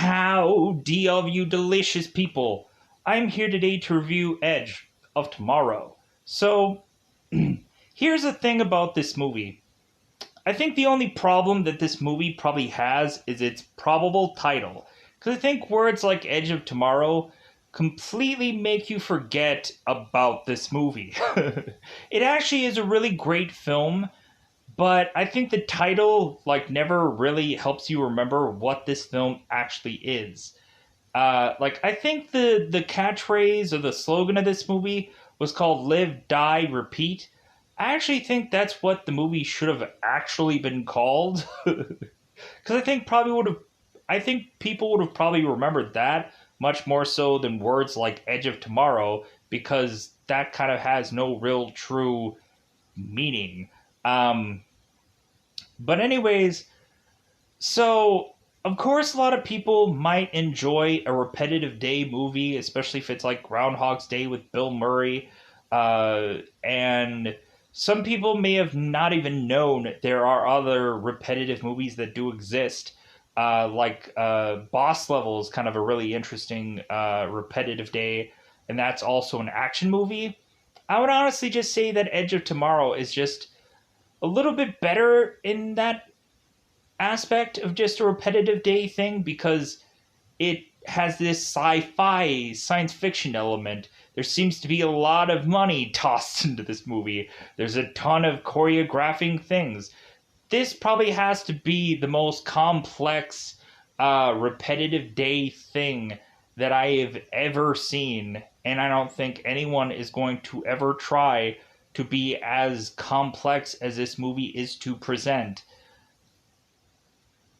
Howdy of you delicious people. I'm here today to review Edge of Tomorrow. So, here's the thing about this movie. I think the only problem that this movie probably has is its probable title. Because I think words like Edge of Tomorrow completely make you forget about this movie. It actually is a really great film, but I think the title never really helps you remember what this film actually is. I think the catchphrase or the slogan of this movie was called "Live, Die, Repeat." I actually think that's what the movie should have actually been called, because I think people would have probably remembered that much more so than words like "Edge of Tomorrow," because that kind of has no real true meaning. Um, but anyways, so of course a lot of people might enjoy a repetitive day movie, especially if it's like Groundhog's Day with Bill Murray. And some people may have not even known there are other repetitive movies that do exist. Boss Level is kind of a really interesting repetitive day, and that's also an action movie. I would honestly just say that Edge of Tomorrow is just a little bit better in that aspect of just a repetitive day thing because it has this sci-fi science fiction element. There seems to be a lot of money tossed into this movie. There's a ton of choreographing things. This probably has to be the most complex repetitive day thing that I have ever seen, and I don't think anyone is going to ever try to be as complex as this movie is to present,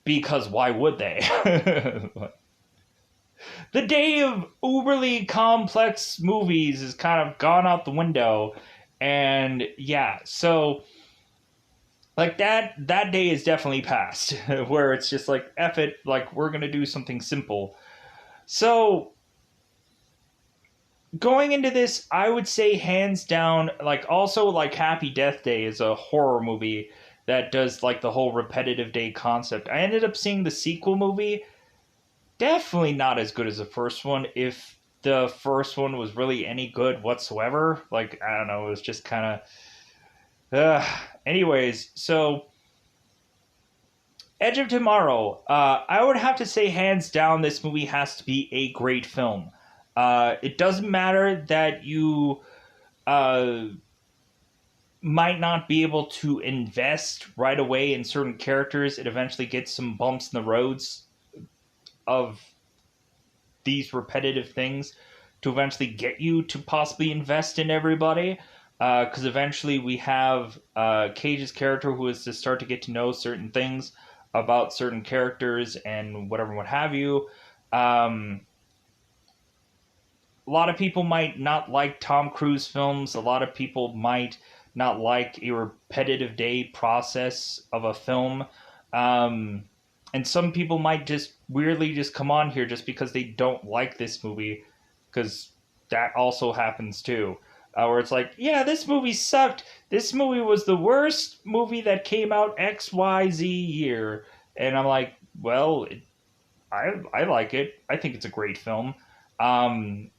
because why would they? The day of uberly complex movies has kind of gone out the window, and yeah, so that day is definitely past, where it's just like F it, like we're gonna do something simple. So going into this, I would say hands down, also Happy Death Day is a horror movie that does the whole repetitive day concept. I ended up seeing the sequel movie. Definitely not as good as the first one, if the first one was really any good whatsoever. I don't know, it was just kind of anyways, so Edge of Tomorrow, I would have to say hands down this movie has to be a great film. It doesn't matter that you might not be able to invest right away in certain characters. It eventually gets some bumps in the roads of these repetitive things to eventually get you to possibly invest in everybody. Because eventually we have Cage's character who is to start to get to know certain things about certain characters and whatever, what have you. A lot of people might not like Tom Cruise films. A lot of people might not like a repetitive day process of a film. And some people might just weirdly just come on here just because they don't like this movie, because that also happens too. Where it's like, yeah, this movie sucked. This movie was the worst movie that came out XYZ year. And I'm like, well, I like it. I think it's a great film.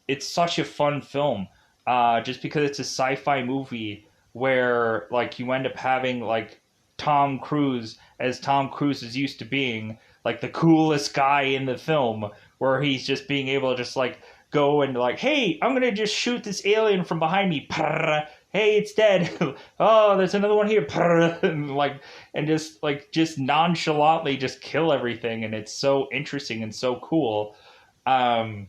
It's such a fun film. Just because it's a sci-fi movie where you end up having Tom Cruise as Tom Cruise is used to being, the coolest guy in the film, where he's just being able to just go and hey, I'm gonna just shoot this alien from behind me. Hey, it's dead. Oh, there's another one here. And just nonchalantly just kill everything, and it's so interesting and so cool. I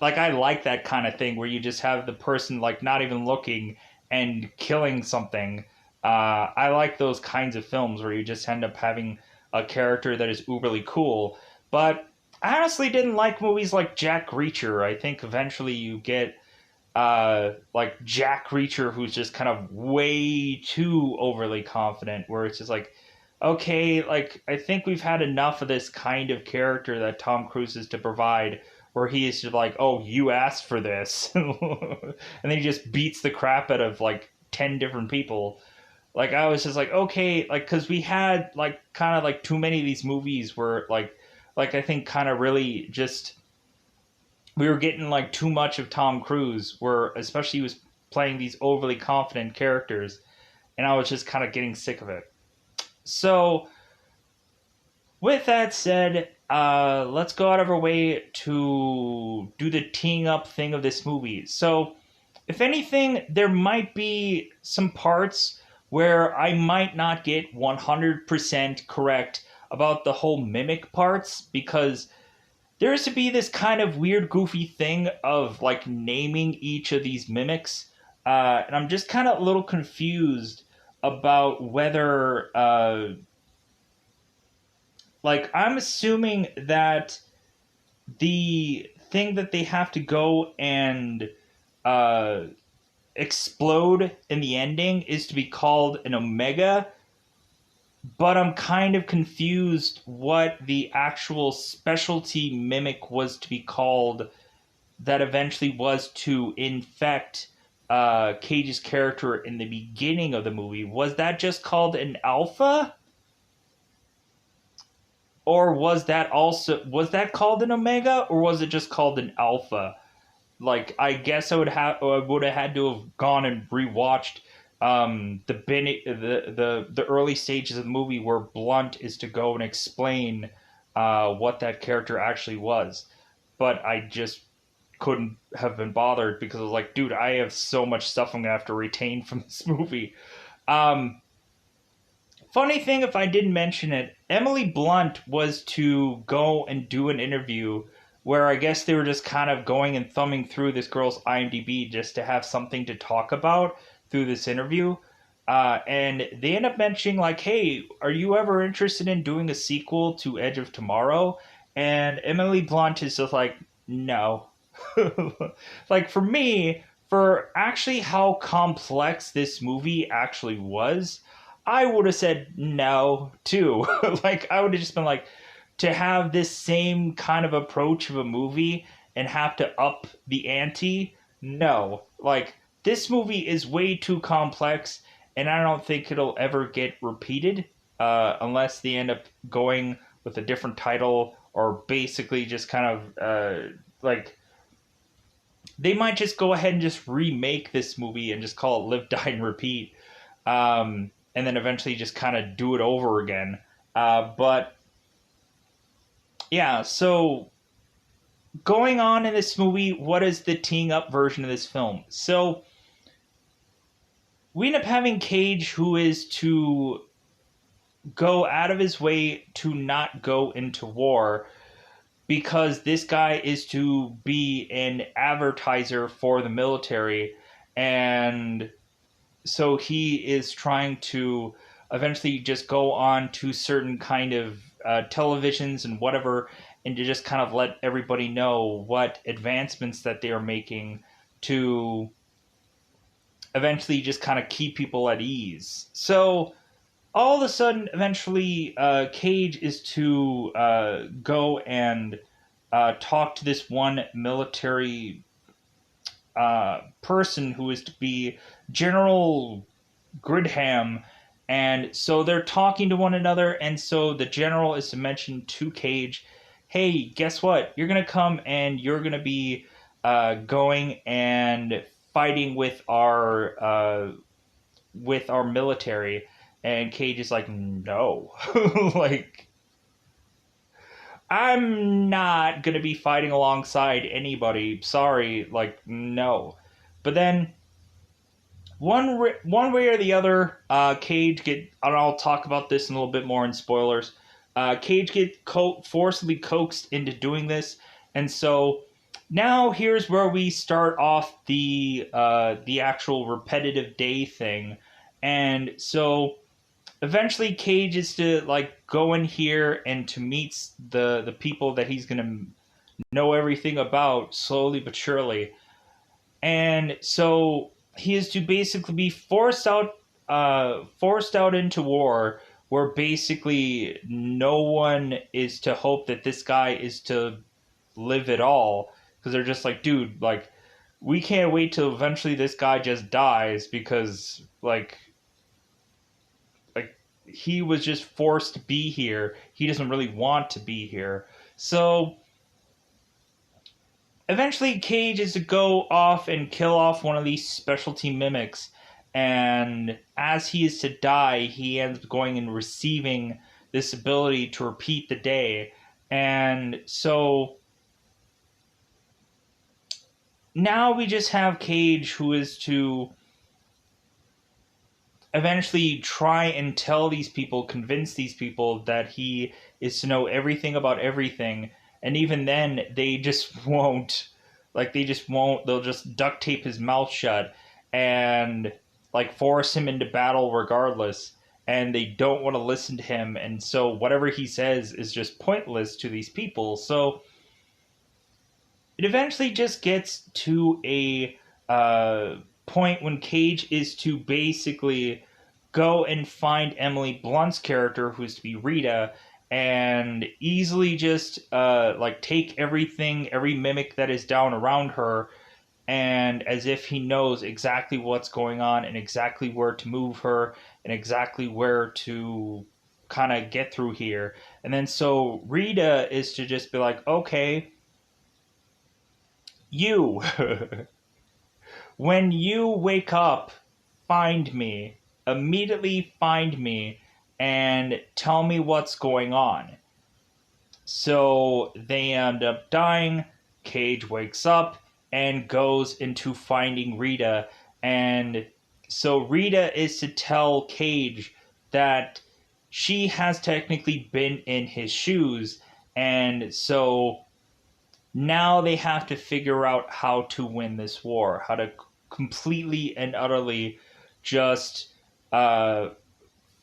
like that kind of thing where you just have the person not even looking and killing something. I like those kinds of films where you just end up having a character that is uberly cool. But I honestly didn't like movies like Jack Reacher. I think eventually you get Jack Reacher, who's just kind of way too overly confident, where it's just okay, I think we've had enough of this kind of character that Tom Cruise is to provide, where he is just oh, you asked for this. And then he just beats the crap out of 10 different people. I was just okay, because we had kind of too many of these movies where like, I think kind of really just we were getting like too much of Tom Cruise, where especially he was playing these overly confident characters, and I was just kind of getting sick of it. So, with that said, let's go out of our way to do the teeing up thing of this movie. So, if anything, there might be some parts where I might not get 100% correct about the whole mimic parts because there is to be this kind of weird, goofy thing of like naming each of these mimics. And I'm just kind of a little confused about whether, like, I'm assuming that the thing that they have to go and uh, explode in the ending is to be called an Omega, but I'm kind of confused what the actual specialty mimic was to be called that eventually was to infect Cage's character in the beginning of the movie. Was that just called an alpha? Or was that called an omega, or was it just called an alpha? Like, I guess I would have had to have gone and rewatched the early stages of the movie where Blunt is to go and explain what that character actually was, but I just couldn't have been bothered because I was like, dude, I have so much stuff I'm gonna have to retain from this movie. Um, Funny thing, if I didn't mention it, Emily Blunt was to go and do an interview where I guess they were just kind of going and thumbing through this girl's IMDb just to have something to talk about through this interview. And they end up mentioning, like, hey, are you ever interested in doing a sequel to Edge of Tomorrow? And Emily Blunt is just like, no. Like, for me, for actually how complex this movie actually was, I would have said no too. Like, I would have just been like, to have this same kind of approach of a movie and have to up the ante, no. Like, this movie is way too complex, and I don't think it'll ever get repeated unless they end up going with a different title or basically just kind of like they might just go ahead and just remake this movie and just call it Live, Die, and Repeat. And then eventually just kind of do it over again. But yeah, so going on in this movie, what is the teeing up version of this film? So we end up having Cage, who is to go out of his way to not go into war because this guy is to be an advertiser for the military, and so he is trying to eventually just go on to certain kind of televisions and whatever, and to just kind of let everybody know what advancements that they are making to eventually just kind of keep people at ease. So all of a sudden, eventually, Cage is to go and talk to this one military person who is to be General Gridham. And so they're talking to one another, and so the general is to mention to Cage, hey, guess what? You're going to come and you're going to be going and fighting with our military. And Cage is like, no. Like, I'm not going to be fighting alongside anybody. Sorry. Like, no. But then, one way or the other, Cage get, and I'll talk about this in a little bit more in spoilers, Cage get forcibly coaxed into doing this. And so now here's where we start off the actual repetitive day thing. And so eventually Cage is to like go in here and to meet the people that he's gonna know everything about slowly but surely, and so he is to basically be forced out into war, where basically no one is to hope that this guy is to live at all, because they're just like, dude, like, we can't wait till eventually this guy just dies because like he was just forced to be here. He doesn't really want to be here. So eventually, Cage is to go off and kill off one of these specialty mimics. And as he is to die, he ends up going and receiving this ability to repeat the day. And so now we just have Cage, who is to eventually try and tell these people, convince these people that he is to know everything about everything. And even then, they just won't. Like, they just won't. They'll just duct tape his mouth shut and, like, force him into battle regardless. And they don't want to listen to him. And so, whatever he says is just pointless to these people. So, it eventually just gets to a point when Cage is to basically go and find Emily Blunt's character, who's to be Rita, and easily just like take everything, every mimic that is down around her, and as if he knows exactly what's going on and exactly where to move her and exactly where to kind of get through here. And then so Rita is to just be like, okay, you, when you wake up, find me, immediately find me, and tell me what's going on. So they end up dying. Cage wakes up and goes into finding Rita. And so Rita is to tell Cage that she has technically been in his shoes. And so now they have to figure out how to win this war, how to completely and utterly just uh,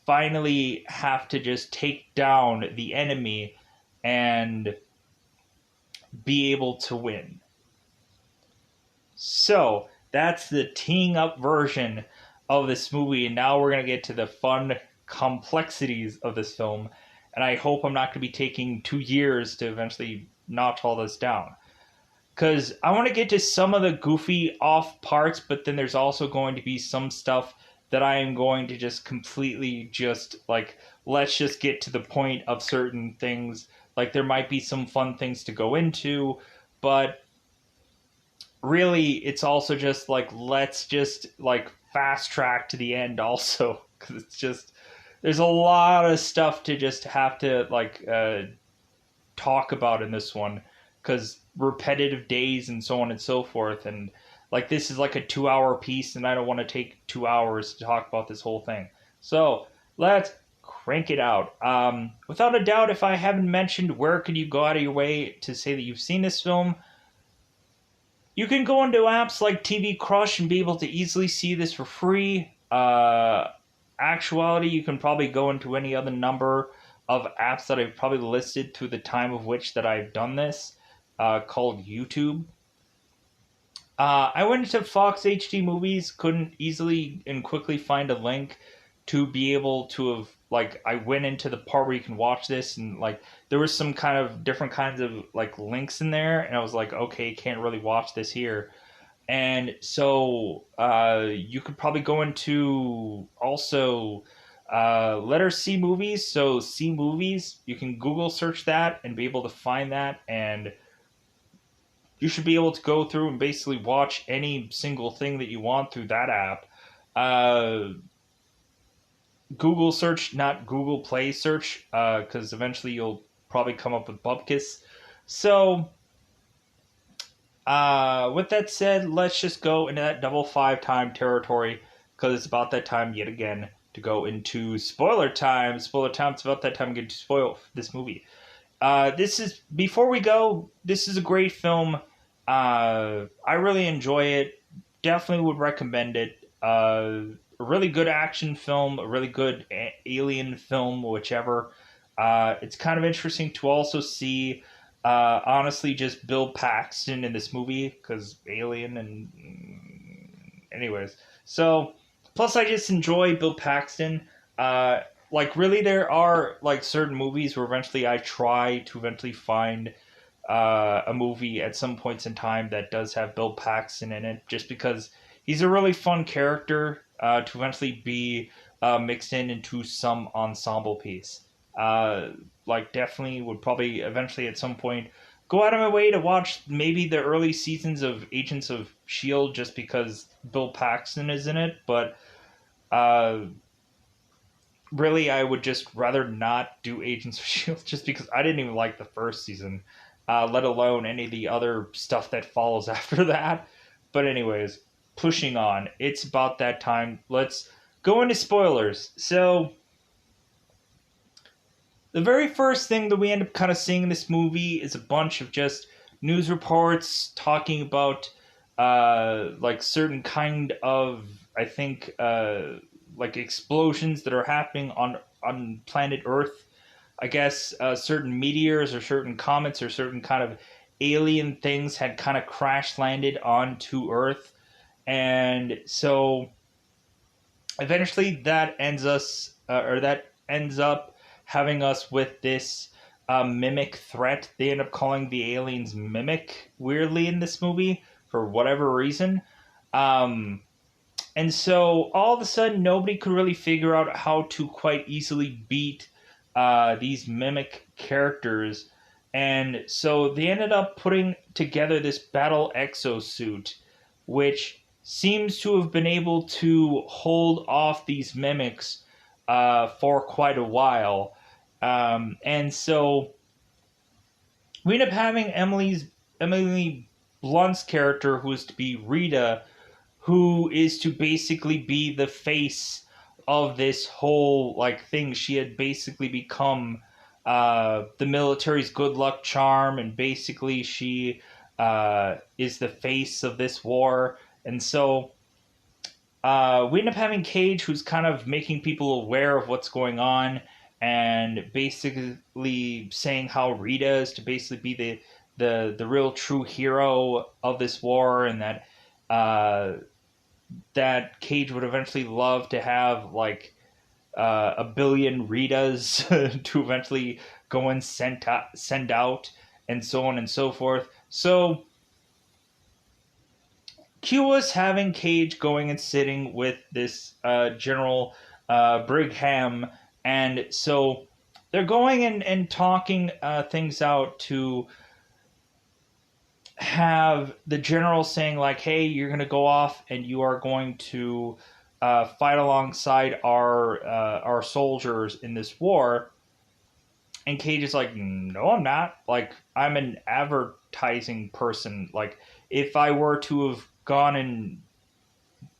finally have to just take down the enemy and be able to win. So that's the teeing up version of this movie, and now we're going to get to the fun complexities of this film. And I hope I'm not going to be taking 2 years to eventually notch all this down. Because I want to get to some of the goofy off parts, but then there's also going to be some stuff that I am going to just completely just like, let's just get to the point of certain things. Like, there might be some fun things to go into, but really, it's also just like, let's just like fast track to the end also. Because it's just, there's a lot of stuff to just have to like talk about in this one. Because repetitive days and so on and so forth, and like this is like a 2 hour piece and I don't want to take 2 hours to talk about this whole thing, so let's crank it out. Without a doubt, if I haven't mentioned, where could you go out of your way to say that you've seen this film? You can go into apps like TV Crush and be able to easily see this for free. Actuality, you can probably go into any other number of apps that I've probably listed through the time of which that I've done this, called YouTube. I went into Fox HD Movies, couldn't easily and quickly find a link to be able to have, like, I went into the part where you can watch this, and like there was some kind of different kinds of like links in there, and I was like, okay, can't really watch this here. And so you could probably go into also letter C movies. So C movies, you can Google search that and be able to find that, and you should be able to go through and basically watch any single thing that you want through that app. Uh, Google search, not Google Play search, because eventually you'll probably come up with Bupkis. So, with that said, let's just go into that double five time territory, because it's about that time yet again to go into spoiler time. Spoiler time, it's about that time to get to spoil this movie. This is, before we go, this is a great film. I really enjoy it. Definitely would recommend it. A really good action film, a really good alien film, whichever. It's kind of interesting to also see, honestly, just Bill Paxton in this movie, because Alien and. Anyways. So, plus, I just enjoy Bill Paxton. Like, really, there are, like, certain movies where eventually I try to eventually find a movie at some points in time that does have Bill Paxton in it, just because he's a really fun character to eventually be mixed in into some ensemble piece. Like definitely would probably eventually at some point go out of my way to watch maybe the early seasons of Agents of Shield just because Bill Paxton is in it, but uh, really I would just rather not do Agents of Shield just because I didn't even like the first season, let alone any of the other stuff that follows after that. But anyways, pushing on. It's about that time. Let's go into spoilers. So the very first thing that we end up kind of seeing in this movie is a bunch of just news reports talking about like certain kind of, I think, like explosions that are happening on planet Earth. I guess certain meteors or certain comets or certain kind of alien things had kind of crash landed onto Earth, and so eventually that ends up having us with this mimic threat. They end up calling the aliens mimic weirdly in this movie for whatever reason. Um, and so all of a sudden, nobody could really figure out how to quite easily beat these mimic characters. And so they ended up putting together this battle exosuit, which seems to have been able to hold off these mimics for quite a while. And so we end up having Emily Blunt's character, who is to be Rita, who is to basically be the face of this whole like thing. She had basically become the military's good luck charm, and basically she is the face of this war. And so we end up having Cage, who's kind of making people aware of what's going on, and basically saying how Rita is to basically be the real true hero of this war, and that that Cage would eventually love to have like a billion Ritas to eventually go and send out, and so on and so forth. So Q was having Cage going and sitting with this General Brigham, and so they're going and talking things out to have the general saying like, "Hey, you're going to go off and you are going to fight alongside our soldiers in this war." And Cage is like, "No, I'm not. Like, I'm an advertising person. Like, if I were to have gone and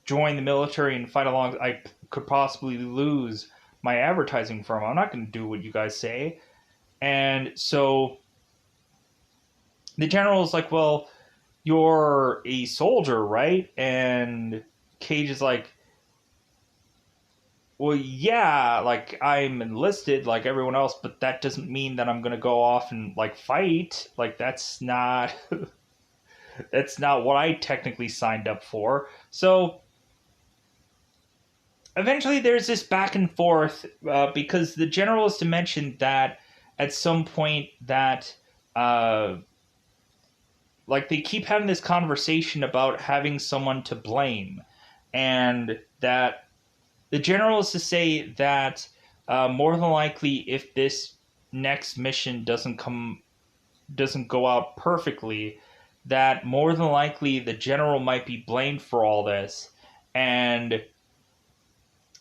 joined the military and fight along, I could possibly lose my advertising firm. I'm not going to do what you guys say." And so the general is like, "Well, you're a soldier, right?" And Cage is like, "Well, yeah, like I'm enlisted like everyone else, but that doesn't mean that I'm gonna go off and like fight. Like that's not that's not what I technically signed up for." So eventually, there's this back and forth because the general is to mention that at some point that uh, like they keep having this conversation about having someone to blame, and that the general is to say that more than likely, if this next mission doesn't go out perfectly, that more than likely the general might be blamed for all this. And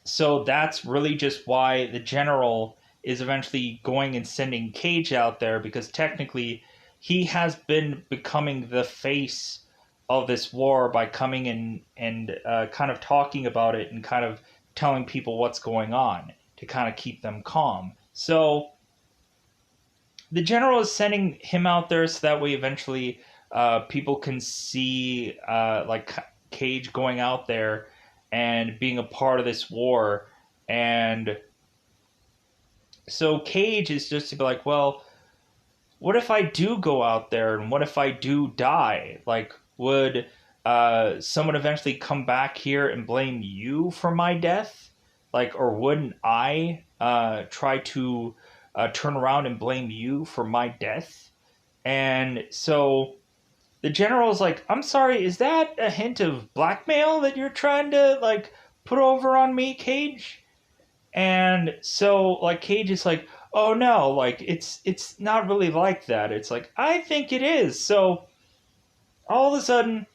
so that's really just why the general is eventually going and sending Cage out there, because technically he has been becoming the face of this war by coming in and kind of talking about it and kind of telling people what's going on to kind of keep them calm. So the general is sending him out there so that way eventually people can see like Cage going out there and being a part of this war. And so Cage is just to be like, well, what if I do go out there and what if I do die? Like, would someone eventually come back here and blame you for my death? Like, or wouldn't I try to turn around and blame you for my death? And so the general is like, I'm sorry, is that a hint of blackmail that you're trying to like put over on me, Cage? And so like Cage is like, oh no, like it's not really like that. It's like, I think it is. So all of a sudden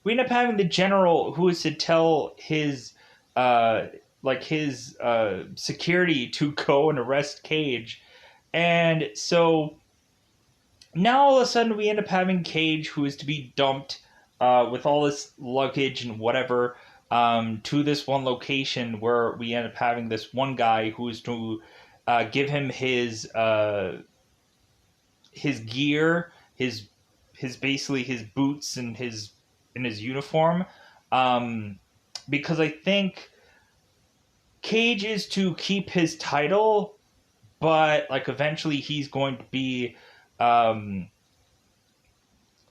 we end up having the general who is to tell his uh his security to go and arrest Cage. And so now all of a sudden we end up having Cage who is to be dumped with all this luggage and whatever to this one location where we end up having this one guy who is to give him his gear, his basically his boots and his uniform, um, because I think Cage is to keep his title, but like eventually he's going to be um,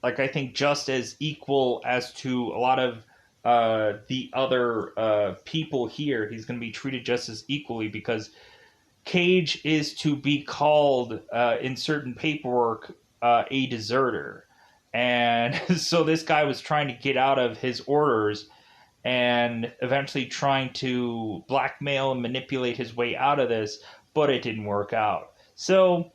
like I think just as equal as to a lot of the other people here. He's going to be treated just as equally because Cage is to be called in certain paperwork a deserter. And so this guy was trying to get out of his orders and eventually trying to blackmail and manipulate his way out of this, but it didn't work out. So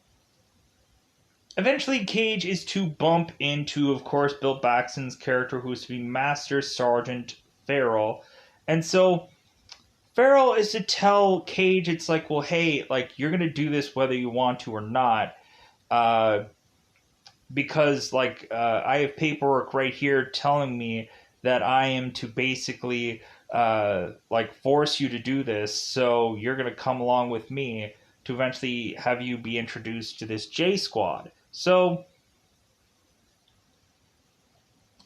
eventually Cage is to bump into, of course, Bill Paxton's character, who is to be Master Sergeant Farrell. And so Farrell is to tell Cage, it's like, well, hey, like, you're going to do this whether you want to or not. Uh, because, like, I have paperwork right here telling me that I am to basically, like, force you to do this. So you're going to come along with me to eventually have you be introduced to this J Squad. So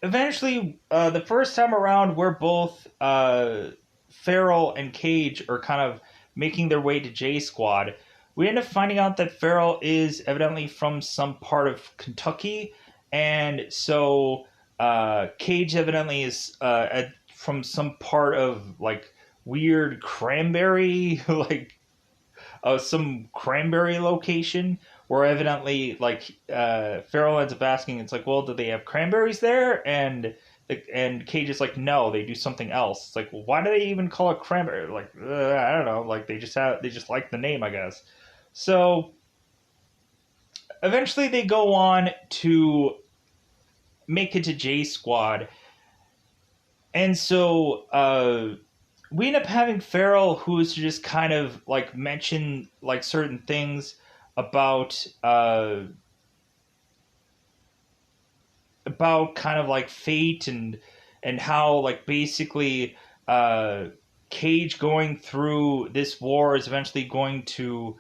eventually, the first time around, we're both Farrell and Cage are kind of making their way to J Squad. We end up finding out that Farrell is evidently from some part of Kentucky, and so Cage evidently is from some part of like weird cranberry, like some cranberry location where evidently like Farrell ends up asking, it's like, well, do they have cranberries there? And Cage is like, no, they do something else. It's like, well, why do they even call it cranberry? Like, I don't know. Like they just like the name, I guess. So eventually they go on to make it to J Squad, and so we end up having Farrell, who is to just kind of like mention like certain things about kind of like fate and how like basically Cage going through this war is eventually going to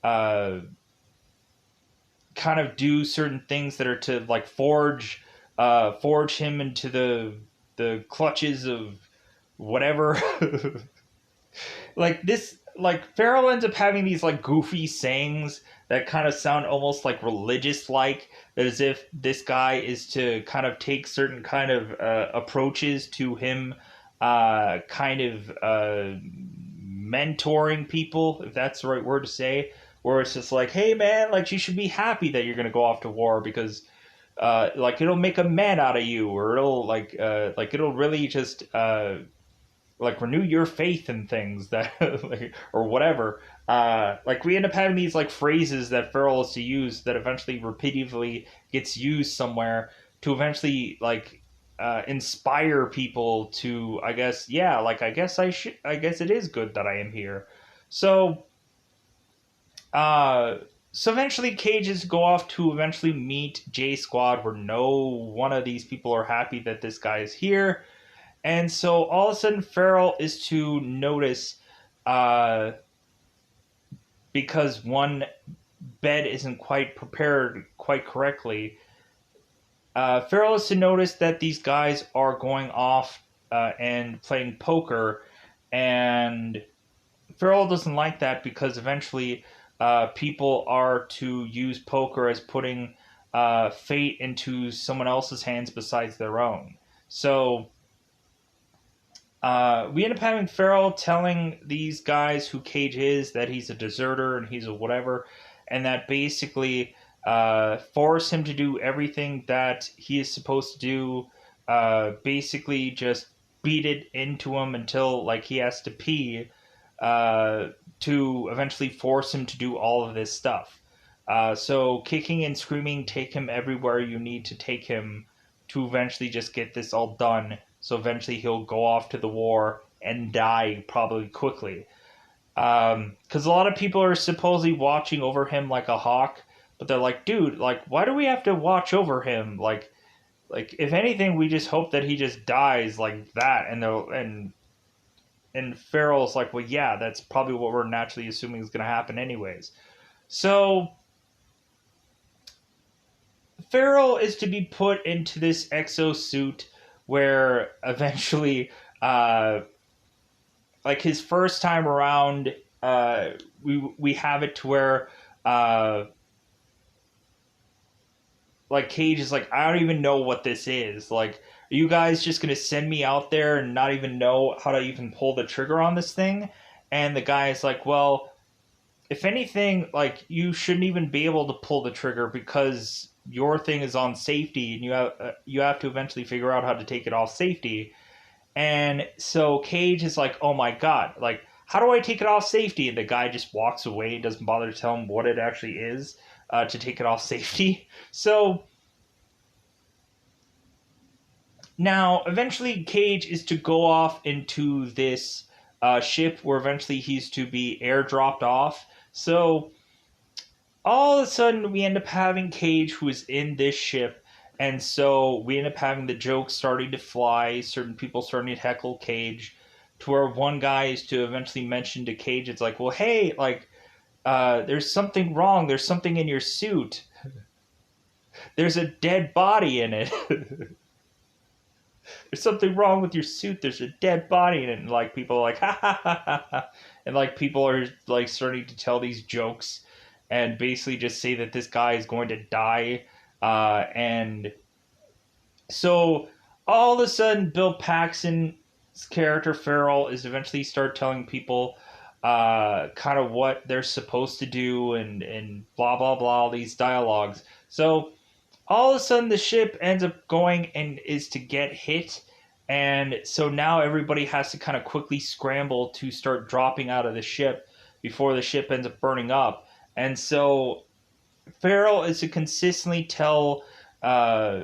uh, kind of do certain things that are to like forge him into the clutches of whatever. Like this, like Farrell ends up having these like goofy sayings that kind of sound almost like religious like, as if this guy is to kind of take certain kind of approaches to him kind of mentoring people, if that's the right word to say, where it's just like, hey man, like you should be happy that you're going to go off to war because like it'll make a man out of you, or it'll like it'll really just like renew your faith in things that like, or whatever. Like we end up having these like phrases that Farrell is to use that eventually repeatedly gets used somewhere to eventually like inspire people to, I guess, yeah, like I guess it is good that I am here. So uh so eventually Cages go off to eventually meet J Squad, where no one of these people are happy that this guy is here. And so all of a sudden, Farrell is to notice, uh, because one bed isn't quite prepared quite correctly. Farrell is to notice that these guys are going off and playing poker, and Farrell doesn't like that because eventually people are to use poker as putting fate into someone else's hands besides their own. So we end up having Farrell telling these guys who Cage is that he's a deserter and he's a whatever, and that basically force him to do everything that he is supposed to do. Basically, just beat it into him until like he has to pee. to eventually force him to do all of this stuff. So kicking and screaming, take him everywhere you need to take him to eventually just get this all done. So eventually he'll go off to the war and die probably quickly. Because a lot of people are supposedly watching over him like a hawk, but they're like, dude, like, why do we have to watch over him? Like if anything, we just hope that he just dies like that. And Farrell's like, well, yeah, that's probably what we're naturally assuming is going to happen anyways. So Farrell is to be put into this exosuit where eventually, like his first time around, we have it to where, like Cage is like, I don't even know what this is. Like, are you guys just gonna send me out there and not even know how to even pull the trigger on this thing? And the guy is like, well, if anything, like you shouldn't even be able to pull the trigger because your thing is on safety, and you have to eventually figure out how to take it off safety. And so Cage is like, oh my god, like how do I take it off safety? And the guy just walks away, doesn't bother to tell him what it actually is to take it off safety. So now, eventually, Cage is to go off into this ship where eventually he's to be airdropped off. So all of a sudden we end up having Cage who is in this ship, and so we end up having the jokes starting to fly, certain people starting to heckle Cage, to where one guy is to eventually mention to Cage, it's like, well, hey, like, there's something wrong, there's something in your suit, there's a dead body in it. There's something wrong with your suit, there's a dead body in it, and like people are like, ha ha ha ha ha, and like people are like starting to tell these jokes and basically just say that this guy is going to die. And so all of a sudden, Bill Paxton's character Farrell is eventually start telling people kind of what they're supposed to do and blah blah blah, all these dialogues. So all of a sudden, the ship ends up going and is to get hit. And so now everybody has to kind of quickly scramble to start dropping out of the ship before the ship ends up burning up. And so Farrell is to consistently uh,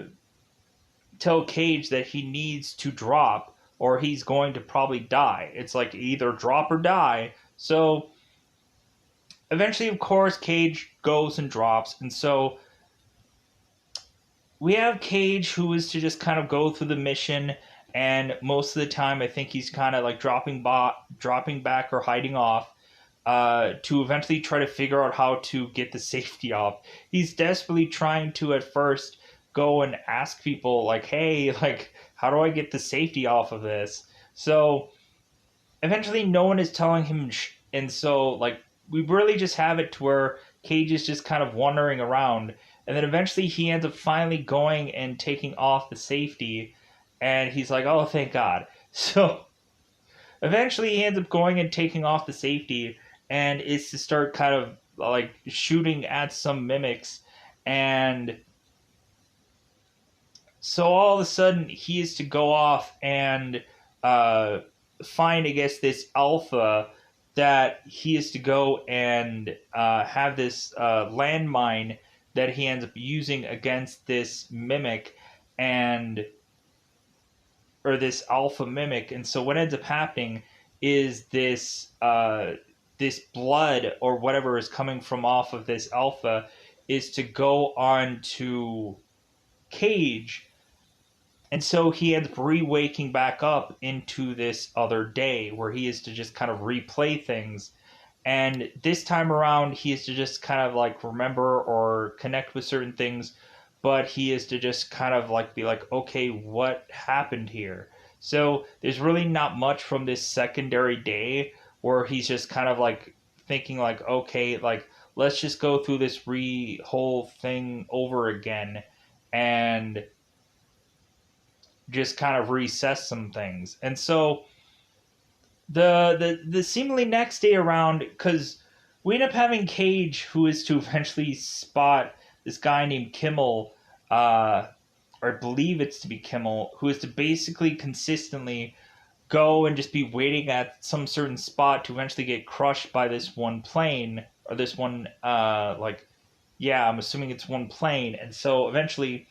tell Cage that he needs to drop or he's going to probably die. It's like either drop or die. So eventually, of course, Cage goes and drops. And so we have Cage who is to just kind of go through the mission, and most of the time I think he's kind of like dropping back or hiding off to eventually try to figure out how to get the safety off. He's desperately trying to at first go and ask people like, hey, like, how do I get the safety off of this? So eventually no one is telling him and so like we really just have it to where Cage is just kind of wandering around, and then eventually he ends up finally going and taking off the safety, and he's like, oh, thank God. So eventually he ends up going and taking off the safety, and is to start kind of like shooting at some mimics. And so all of a sudden he is to go off and uh, find, I guess, this alpha that he is to go and have this landmine that he ends up using against this mimic and or this alpha mimic. And so what ends up happening is this blood or whatever is coming from off of this alpha is to go on to Cage, and so he ends up re-waking back up into this other day where he is to just kind of replay things. And this time around, he is to just kind of like remember or connect with certain things, but he is to just kind of like be like, okay, what happened here? So there's really not much from this secondary day where he's just kind of like thinking like, okay, like let's just go through this whole thing over again and just kind of recess some things. And so the seemingly next day around, because we end up having Cage who is to eventually spot this guy named Kimmel, or I believe it's to be Kimmel, who is to basically consistently go and just be waiting at some certain spot to eventually get crushed by this one plane or this one yeah, I'm assuming it's one plane. And so eventually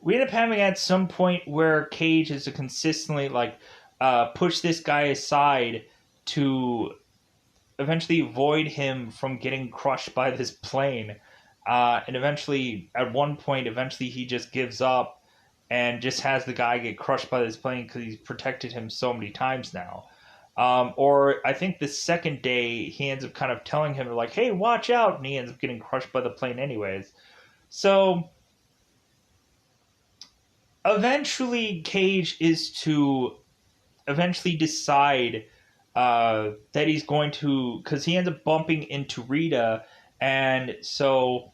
we end up having at some point where Cage is to consistently push this guy aside to eventually avoid him from getting crushed by this plane. And eventually, at one point, eventually he just gives up and just has the guy get crushed by this plane because he's protected him so many times now. Or I think the second day he ends up kind of telling him like, "Hey, watch out!" and he ends up getting crushed by the plane anyways. So eventually, Cage is to eventually decide that he's going to, because he ends up bumping into Rita, and so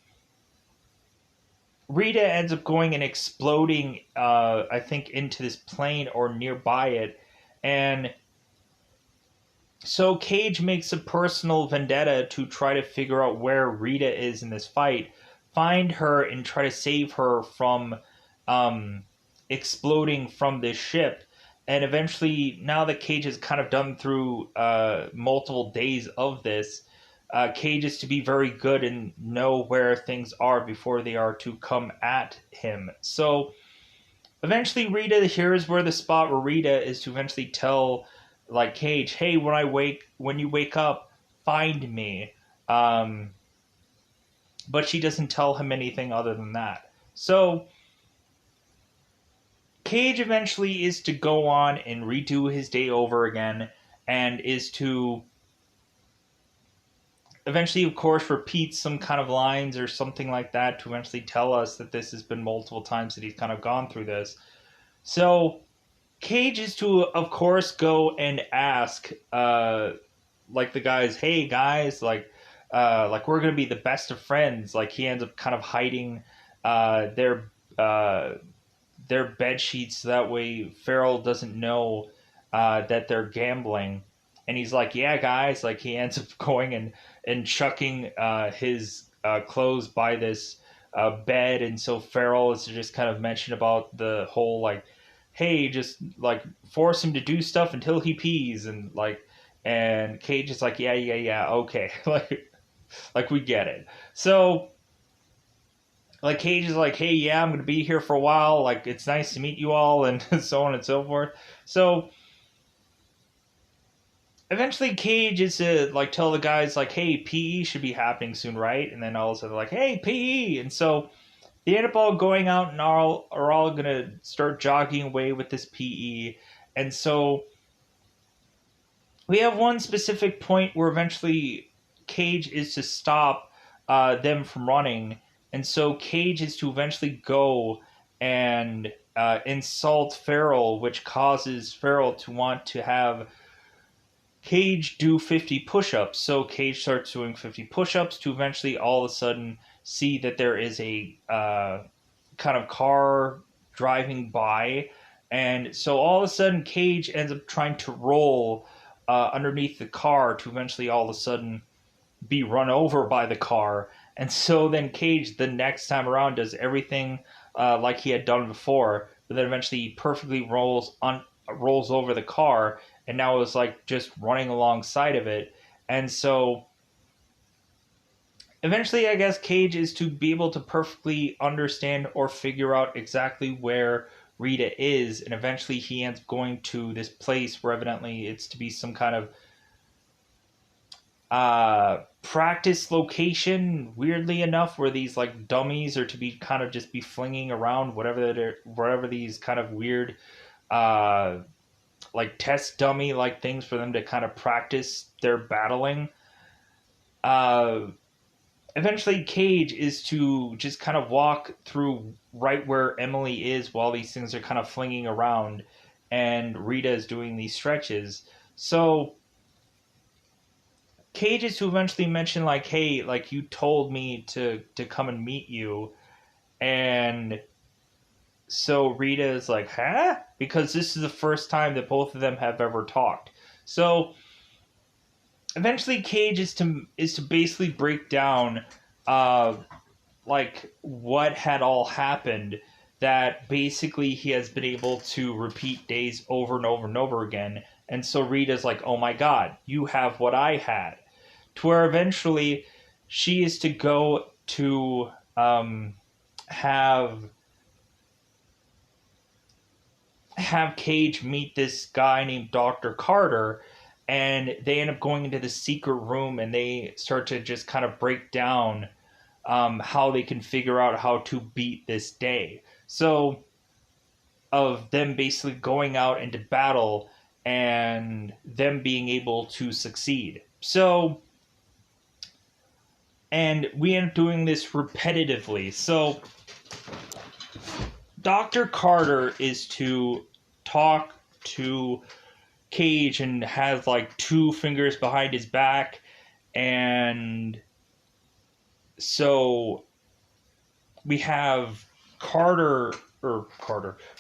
Rita ends up going and exploding, I think, into this plane or nearby it. And so Cage makes a personal vendetta to try to figure out where Rita is in this fight, find her, and try to save her from exploding from this ship. And eventually, now that Cage is kind of done through multiple days of this, Cage is to be very good and know where things are before they are to come at him. So eventually, Rita, here's where the spot where Rita is to eventually tell like Cage, "Hey, when you wake up, find me." Um, but she doesn't tell him anything other than that. So Cage eventually is to go on and redo his day over again, and is to eventually, of course, repeat some kind of lines or something like that to eventually tell us that this has been multiple times that he's kind of gone through this. So Cage is to, of course, go and ask, like the guys, "Hey guys, like we're gonna be the best of friends." Like he ends up kind of hiding uh, their uh, their bed sheets so that way Farrell doesn't know that they're gambling. And he's like, "Yeah, guys." Like he ends up going and chucking his clothes by this bed, and so Farrell is just kind of mention about the whole like, "Hey, just like force him to do stuff until he pees," and Cage is like, "Yeah, yeah, yeah, okay." Like we get it. So like Cage is like, "Hey, yeah, I'm gonna be here for a while. Like, it's nice to meet you all," and so on and so forth. So eventually, Cage is to like tell the guys like, "Hey, PE should be happening soon, right?" And then all of a sudden, like, "Hey, PE," and so they end up all going out and are all gonna start jogging away with this PE, and so we have one specific point where eventually Cage is to stop them from running, and so Cage is to eventually go and insult Farrell, which causes Farrell to want to have Cage do 50 push-ups. So Cage starts doing 50 push-ups to eventually all of a sudden see that there is a kind of car driving by, and so all of a sudden Cage ends up trying to roll underneath the car to eventually all of a sudden be run over by the car. And so then Cage, the next time around, does everything like he had done before, but then eventually he perfectly rolls over the car, and now it's like just running alongside of it. And so eventually, I guess Cage is to be able to perfectly understand or figure out exactly where Rita is, and eventually he ends up going to this place where evidently it's to be some kind of practice location, weirdly enough, where these like dummies are to be kind of just be flinging around whatever these kind of weird uh like test dummy like things for them to kind of practice their battling. uh Eventually Cage is to just kind of walk through right where Emily is while these things are kind of flinging around, and Rita is doing these stretches. So Cage is to eventually mention like, "Hey, like you told me to come and meet you," and so Rita is like, "Huh?" Because this is the first time that both of them have ever talked. So eventually, Cage is to basically break down, uh, like what had all happened. that basically he has been able to repeat days over and over and over again. And so Rita's like, oh my God, you have what I had. To where eventually she is to go to have Cage meet this guy named Dr. Carter, and they end up going into the secret room and they start to just kind of break down how they can figure out how to beat this day. So, of them basically going out into battle and them being able to succeed. So, and we end up doing this repetitively. So, Dr. Carter is to talk to Cage and has like two fingers behind his back, and so we have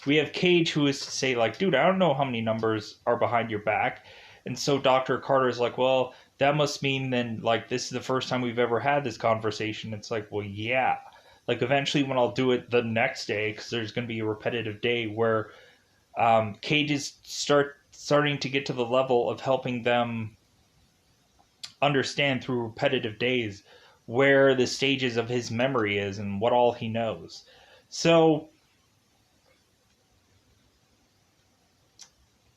we have Cage, who is to say like, dude, I don't know how many numbers are behind your back. And so Dr. Carter is like, well, that must mean then like this is the first time we've ever had this conversation. It's like, well, yeah. Like eventually when I'll do it the next day, because there's going to be a repetitive day where Cage is starting to get to the level of helping them understand through repetitive days where the stages of his memory is and what all he knows. So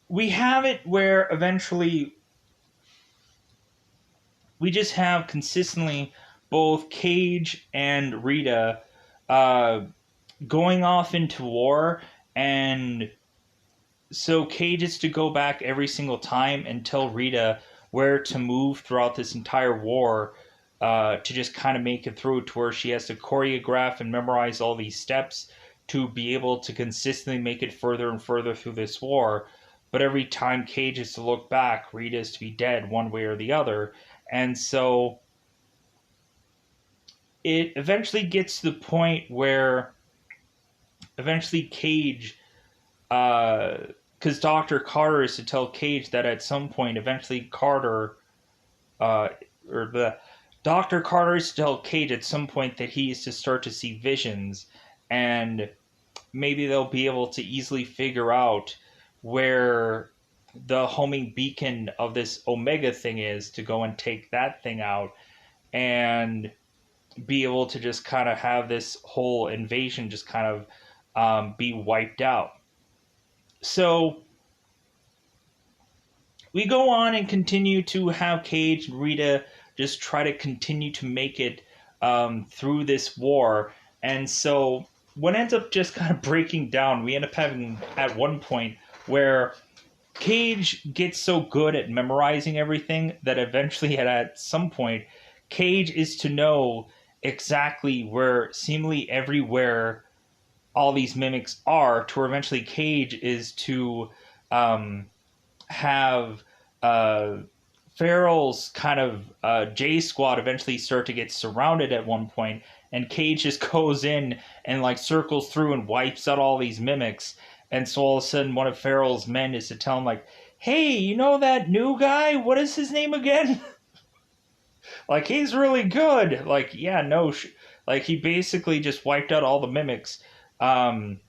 we have it where eventually we just have consistently both Cage and Rita going off into war, and so Cage is to go back every single time and tell Rita where to move throughout this entire war, to just kind of make it through, to where she has to choreograph and memorize all these steps to be able to consistently make it further and further through this war. But every time Cage is to look back, Rita is to be dead one way or the other. And so it eventually gets to the point where eventually Cage, because Dr. Carter is to tell Cage that at some point, eventually Carter, Dr. Carter is to tell Cage at some point that he is to start to see visions, and maybe they'll be able to easily figure out where the homing beacon of this Omega thing is, to go and take that thing out and be able to just kind of have this whole invasion just kind of be wiped out. So we go on and continue to have Cage and Rita just try to continue to make it through this war. And so what ends up just kind of breaking down, we end up having at one point where Cage gets so good at memorizing everything that eventually at some point Cage is to know exactly where seemingly everywhere all these mimics are, to where eventually Cage is to have Farrell's kind of J Squad eventually start to get surrounded at one point, and Cage just goes in and like circles through and wipes out all these mimics. And so all of a sudden one of Farrell's men is to tell him like, hey, you know that new guy? What is his name again? Like, he's really good. Like, yeah, no, like he basically just wiped out all the mimics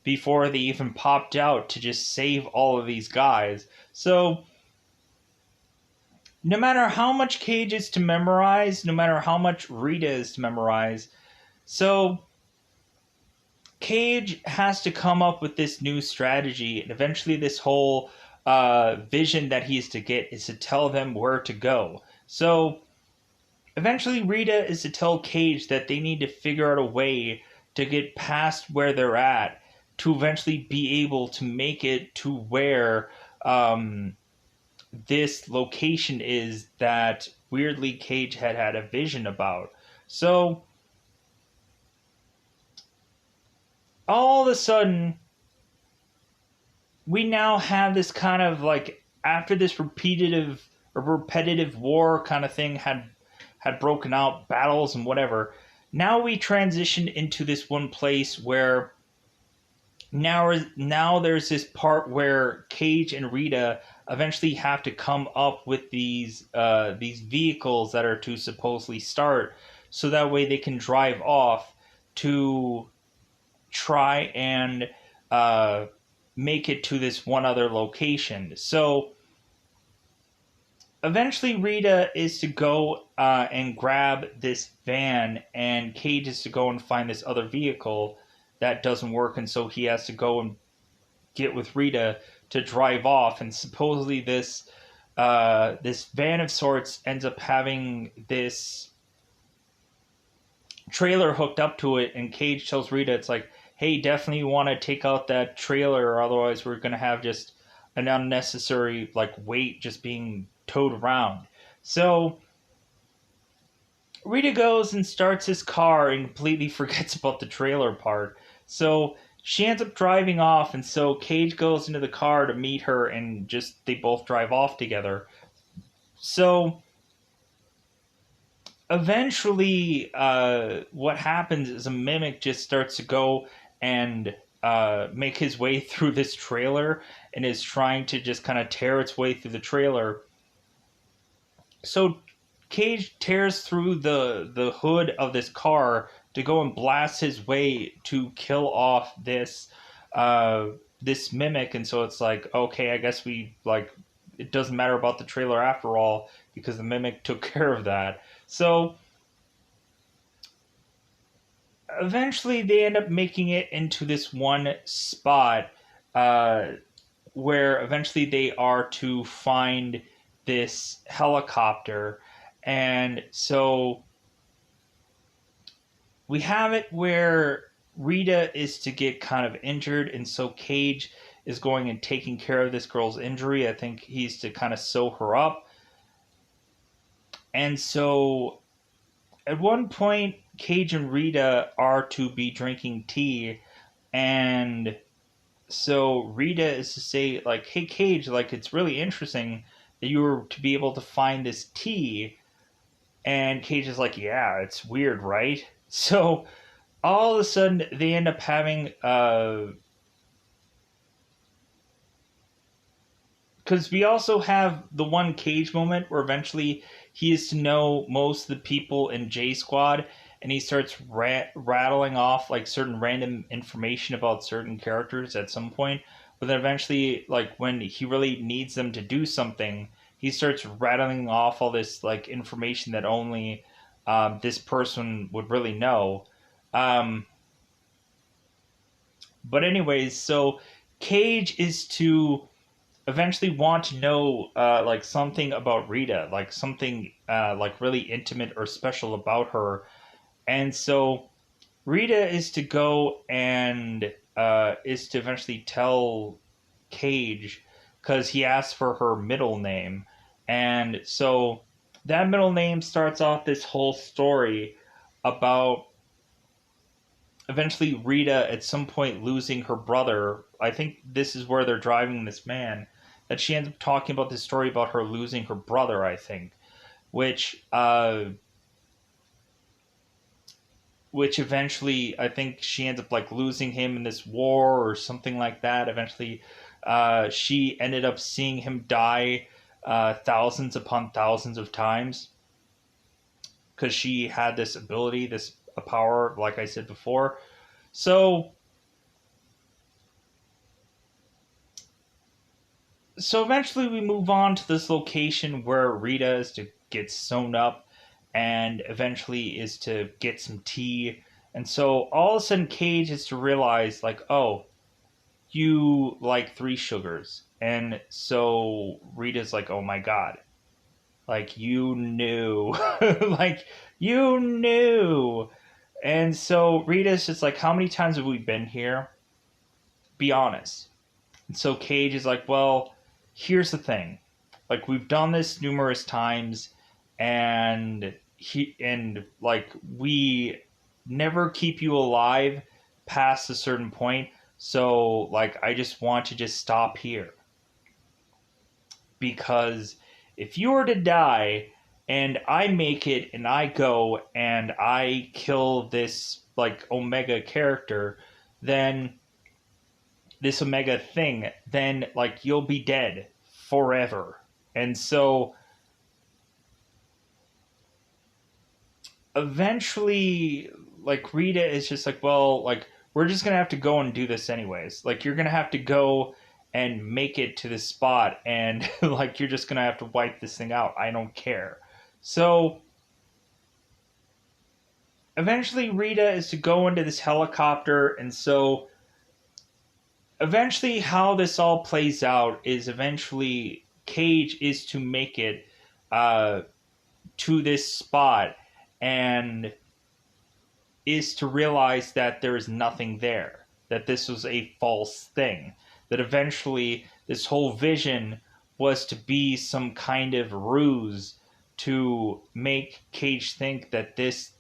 before they even popped out to just save all of these guys. So no matter how much Cage is to memorize, no matter how much Rita is to memorize, so Cage has to come up with this new strategy, and eventually this whole vision that he is to get is to tell them where to go. So eventually Rita is to tell Cage that they need to figure out a way to get past where they're at to eventually be able to make it to where this location is that weirdly Cage had a vision about. So all of a sudden we now have this kind of like, after this repetitive war kind of thing had broken out, battles and whatever, now we transition into this one place where now there's this part where Cage and Rita eventually have to come up with these vehicles that are to supposedly start, so that way they can drive off to try and uh, make it to this one other location. So eventually, Rita is to go and grab this van, and Cage is to go and find this other vehicle that doesn't work, and so he has to go and get with Rita to drive off. And supposedly, this van of sorts ends up having this trailer hooked up to it, and Cage tells Rita, it's like, hey, definitely want to take out that trailer, or otherwise we're going to have just an unnecessary like weight just being towed around. So Rita goes and starts his car and completely forgets about the trailer part. So she ends up driving off, and so Cage goes into the car to meet her, and just they both drive off together. So eventually, what happens is a mimic just starts to go and make his way through this trailer and is trying to just kind of tear its way through the trailer. So Cage tears through the hood of this car to go and blast his way to kill off this mimic, and so it's like, okay, I guess we like it doesn't matter about the trailer after all because the mimic took care of that. So eventually they end up making it into this one spot uh, where eventually they are to find this helicopter. And so we have it where Rita is to get kind of injured, and so Cage is going and taking care of this girl's injury. I think he's to kind of sew her up. And so at one point, Cage and Rita are to be drinking tea, and so Rita is to say, like, hey, Cage, like, it's really interesting that you were to be able to find this tea. And Cage is like, yeah, it's weird, right? So all of a sudden, they end up having because we also have the one Cage moment where eventually he is to know most of the people in J Squad, and he starts rattling off like certain random information about certain characters at some point. But then eventually, like when he really needs them to do something, he starts rattling off all this like information that only this person would really know. Um, but anyways, so Cage is to eventually want to know like something about Rita, like something like really intimate or special about her. And so Rita is to go and is to eventually tell Cage because he asked for her middle name. And so that middle name starts off this whole story about eventually Rita at some point losing her brother. I think this is where they're driving this man. That she ends up talking about this story about her losing her brother, I think, which which eventually I think she ends up like losing him in this war or something like that. Eventually, she ended up seeing him die thousands upon thousands of times because she had this ability, this a power, like I said before. So so eventually we move on to this location where Rita is to get sewn up and eventually is to get some tea. And so all of a sudden Cage is to realize like, oh, you like three sugars. And so Rita's like, oh my god. Like you knew. Like you knew. And so Rita's just like, how many times have we been here? Be honest. And so Cage is like, well, here's the thing. Like we've done this numerous times and like we never keep you alive past a certain point. So like I just want to just stop here. Because if you were to die and I make it and I go and I kill this like Omega character, then this Omega thing, then like you'll be dead forever. And so eventually like Rita is just like, well, like we're just gonna have to go and do this anyways. Like, you're gonna have to go and make it to this spot, and like, you're just gonna have to wipe this thing out. I don't care. So eventually Rita is to go into this helicopter, and so eventually how this all plays out is eventually Cage is to make it uh, to this spot, and is to realize that there is nothing there, that this was a false thing, that eventually this whole vision was to be some kind of ruse to make Cage think that this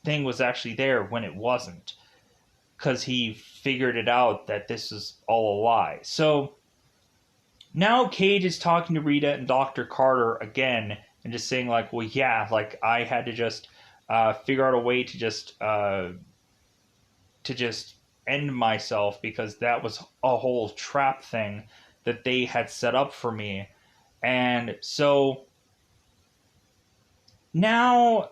thing was actually there when it wasn't, because he figured it out that this is all a lie. So now Cage is talking to Rita and Dr. Carter again and just saying, like, well, yeah, like, I had to just figure out a way to just end myself, because that was a whole trap thing that they had set up for me. And so now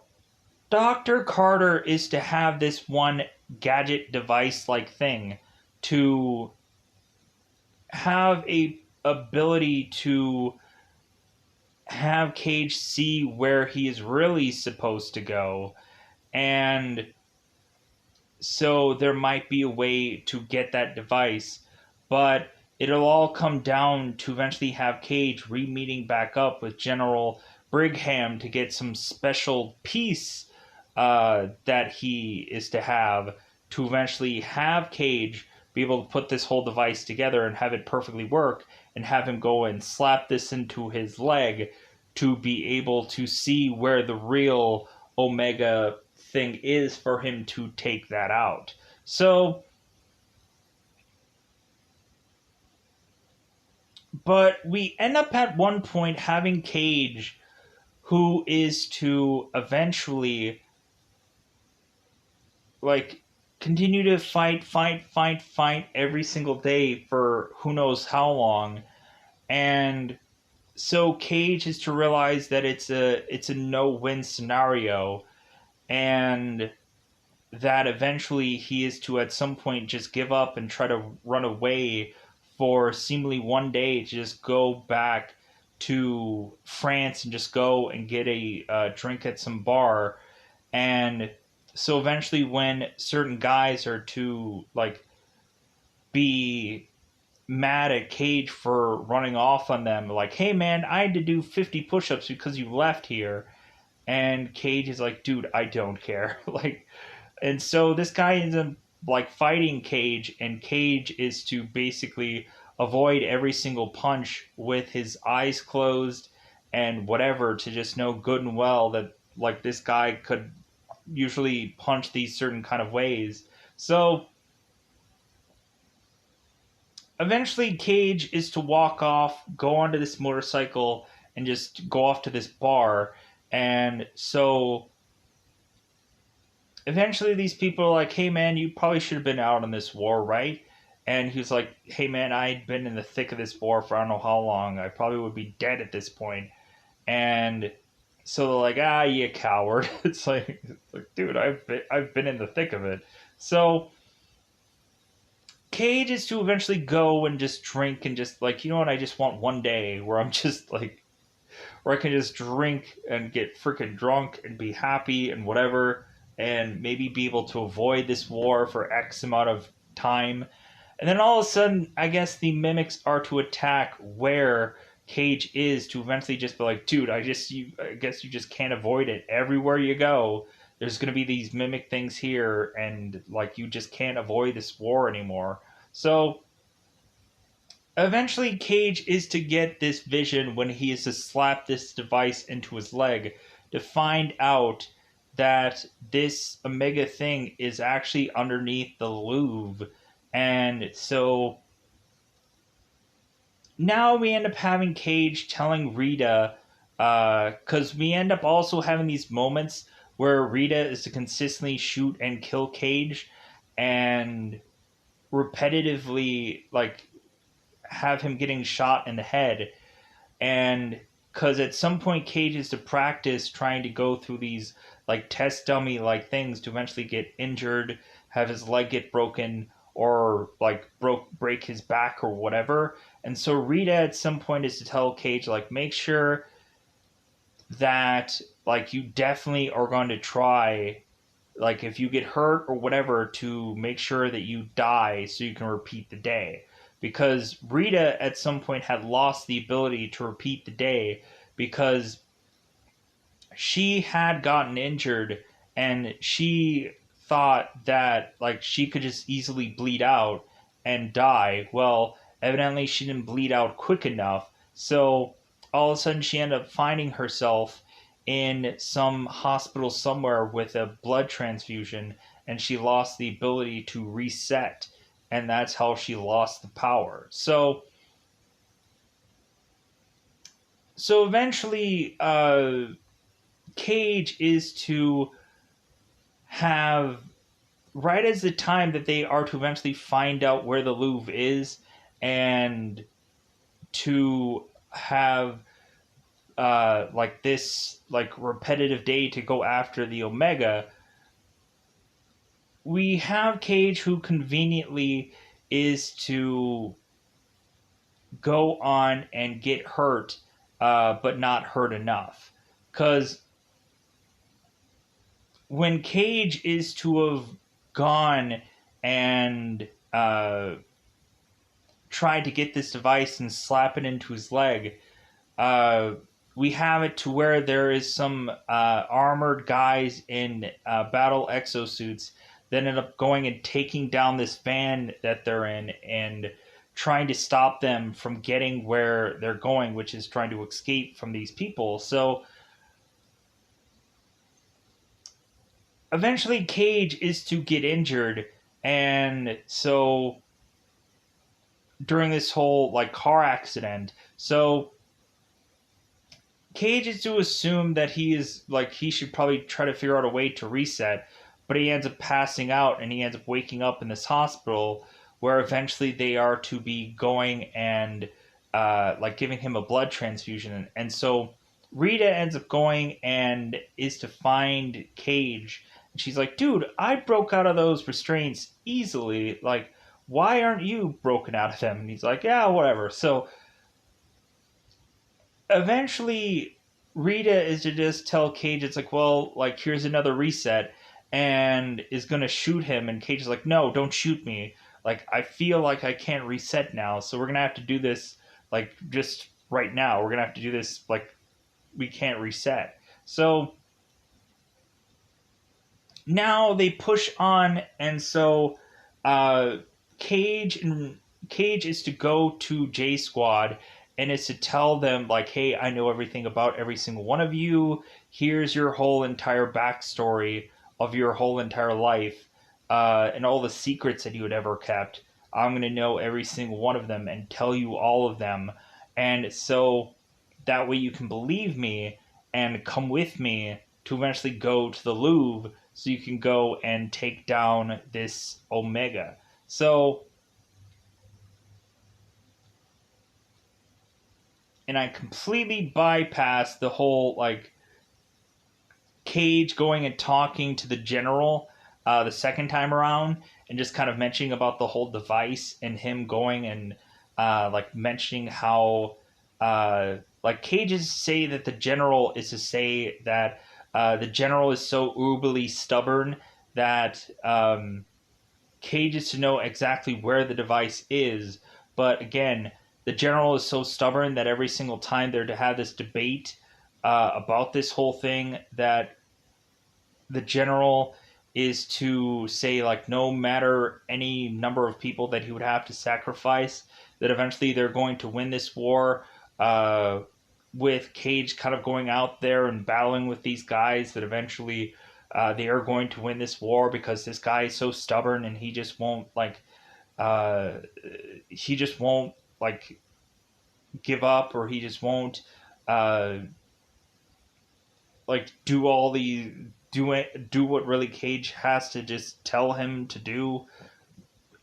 Dr. Carter is to have this one gadget device like thing to have a ability to have Cage see where he is really supposed to go. And so there might be a way to get that device, but it'll all come down to eventually have Cage re-meeting back up with General Brigham to get some special piece that he is to have to eventually have Cage be able to put this whole device together and have it perfectly work, and have him go and slap this into his leg to be able to see where the real Omega thing is for him to take that out. So, but we end up at one point having Cage, who is to eventually, like, continue to fight every single day for who knows how long. And so Cage is to realize that it's a no-win scenario, and that eventually he is to at some point just give up and try to run away for seemingly one day, to just go back to France and just go and get a drink at some bar. And so eventually when certain guys are to, like, be mad at Cage for running off on them, like, hey man, I had to do 50 push-ups because you left here, and Cage is like, dude, I don't care. Like, and so this guy ends up, like, fighting Cage, and Cage is to basically avoid every single punch with his eyes closed and whatever, to just know good and well that, like, this guy could usually punch these certain kind of ways. So eventually Cage is to walk off, go onto this motorcycle, and just go off to this bar. And so eventually these people are like, hey man, you probably should have been out on this war, right? And he was like, hey man, I'd been in the thick of this war for I don't know how long. I probably would be dead at this point. And so they're like, ah, you coward. It's like, dude, I've been in the thick of it. So Cage is to eventually go and just drink and just, like, you know what, I just want one day where I'm just like, where I can just drink and get freaking drunk and be happy and whatever, and maybe be able to avoid this war for X amount of time. And then all of a sudden, I guess the mimics are to attack where Cage is, to eventually just be like, dude, I guess you just can't avoid it. Everywhere you go, there's going to be these mimic things here, and, like, you just can't avoid this war anymore. So eventually Cage is to get this vision when he is to slap this device into his leg, to find out that this Omega thing is actually underneath the Louvre. And so now we end up having Cage telling Rita, because we end up also having these moments where Rita is to consistently shoot and kill Cage, and repetitively, like, have him getting shot in the head. And because at some point Cage is to practice trying to go through these, like, test dummy like things to eventually get injured, have his leg get broken or like break his back or whatever. And so Rita at some point is to tell Cage like make sure that like you definitely are going to try like if you get hurt or whatever to make sure that you die so you can repeat the day, because Rita at some point had lost the ability to repeat the day because she had gotten injured and she thought that like she could just easily bleed out and die. Well, evidently she didn't bleed out quick enough. So all of a sudden she ended up finding herself in some hospital somewhere with a blood transfusion, and she lost the ability to reset, and that's how she lost the power. So eventually Cage is to have, right as the time that they are to eventually find out where the Louvre is and to have like this like repetitive day to go after the Omega, we have Cage who conveniently is to go on and get hurt, but not hurt enough. Because when Cage is to have gone and tried to get this device and slap it into his leg, uh, we have it to where there is some armored guys in battle exosuits that end up going and taking down this van that they're in and trying to stop them from getting where they're going, which is trying to escape from these people. So eventually Cage is to get injured, and so during this whole like car accident, so Cage is to assume that he is like he should probably try to figure out a way to reset, but he ends up passing out and he ends up waking up in this hospital where eventually they are to be going and like giving him a blood transfusion. And so Rita ends up going and is to find Cage, and she's like, "Dude, I broke out of those restraints easily. Like, why aren't you broken out of them?" And he's like, "Yeah, whatever." So eventually Rita is to just tell Cage, it's like, well, like here's another reset, and is gonna shoot him, and Cage is like, no, don't shoot me. Like I feel like I can't reset now, so we're gonna have to do this like just right now. We're gonna have to do this like we can't reset. So now they push on, and so uh, Cage and Cage is to go to J Squad and is to tell them like, "Hey, I know everything about every single one of you. Here's your whole entire backstory of your whole entire life and all the secrets that you had ever kept. I'm gonna know every single one of them and tell you all of them, and so that way you can believe me and come with me to eventually go to the Louvre so you can go and take down this Omega." So, and I completely bypassed the whole like Cage going and talking to the general the second time around and just kind of mentioning about the whole device and him going and like mentioning how like Cages say that the general is to say that the general is so uberly stubborn that Cage is to know exactly where the device is. But again, the general is so stubborn that every single time they're to have this debate about this whole thing, that the general is to say like no matter any number of people that he would have to sacrifice, that eventually they're going to win this war, with Cage kind of going out there and battling with these guys, that eventually they are going to win this war because this guy is so stubborn and uh, he just won't like give up, or he just won't uh, like do all the do what really Cage has to just tell him to do,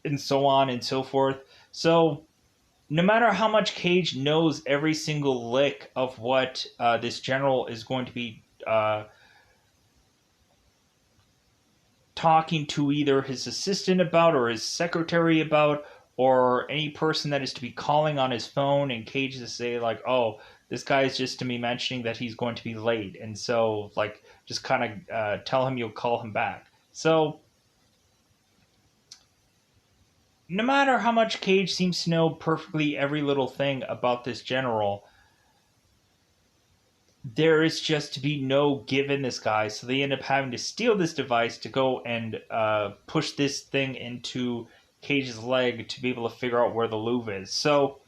and so on and so forth. So no matter how much Cage knows every single lick of what this general is going to be talking to either his assistant about or his secretary about or any person that is to be calling on his phone, and Cage to say like, "Oh, this guy is just to be mentioning that he's going to be late," and so like just kind of tell him you'll call him back. So no matter how much Cage seems to know perfectly every little thing about this general, there is just to be no give in this guy. So they end up having to steal this device to go and push this thing into Cage's leg to be able to figure out where the Louvre is. So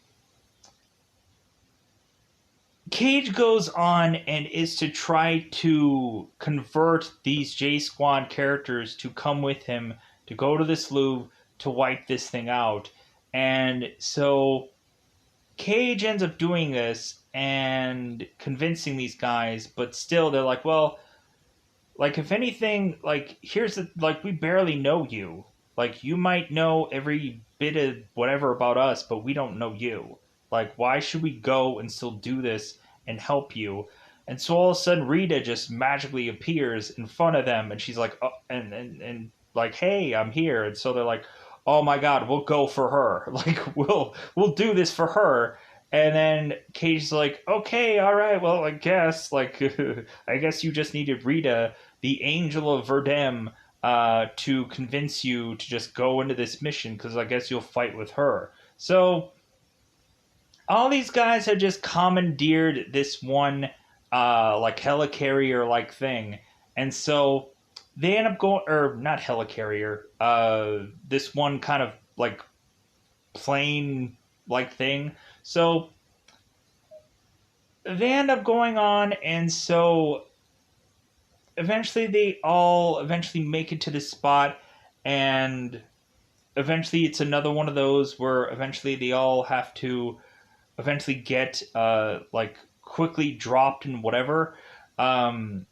Cage goes on and is to try to convert these J Squad characters to come with him to go to this Louvre to wipe this thing out. And so Cage ends up doing this and convincing these guys, but still they're like, well, like if anything, like here's the like we barely know you. Like you might know every bit of whatever about us, but we don't know you. Like why should we go and still do this and help you? And so all of a sudden Rita just magically appears in front of them and she's like, oh, and like, hey, I'm here. And so they're like, oh my god, we'll go for her. Like we'll do this for her. And then Cage's like, okay, all right, well, I guess, like, I guess you just needed Rita, the Angel of Verdem, to convince you to just go into this mission, because I guess you'll fight with her. So, all these guys have just commandeered this one, like, helicarrier-like thing. And so, they end up going, or not helicarrier, this one kind of, like, plane-like thing. So they end up going on, and so eventually they all eventually make it to this spot, and eventually it's another one of those where eventually they all have to eventually get like quickly dropped and whatever. Um,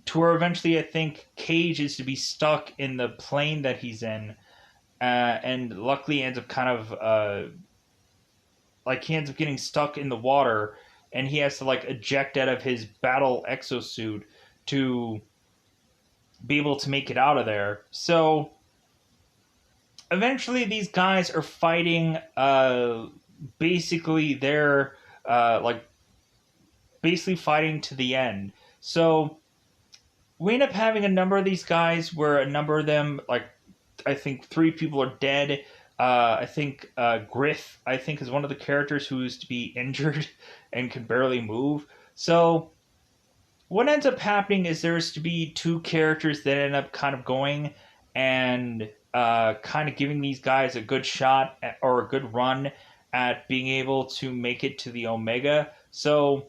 to where eventually I think Cage is to be stuck in the plane that he's in, and luckily ends up kind of like he ends up getting stuck in the water and he has to like eject out of his battle exosuit to be able to make it out of there. So eventually these guys are fighting basically they're like basically fighting to the end. So we end up having a number of these guys where a number of them, like I think 3 people are dead. I think Griff, I think, is one of the characters who is to be injured and can barely move. So what ends up happening is there's to be 2 characters that end up kind of going and kind of giving these guys a good shot at, or a good run at being able to make it to the Omega. So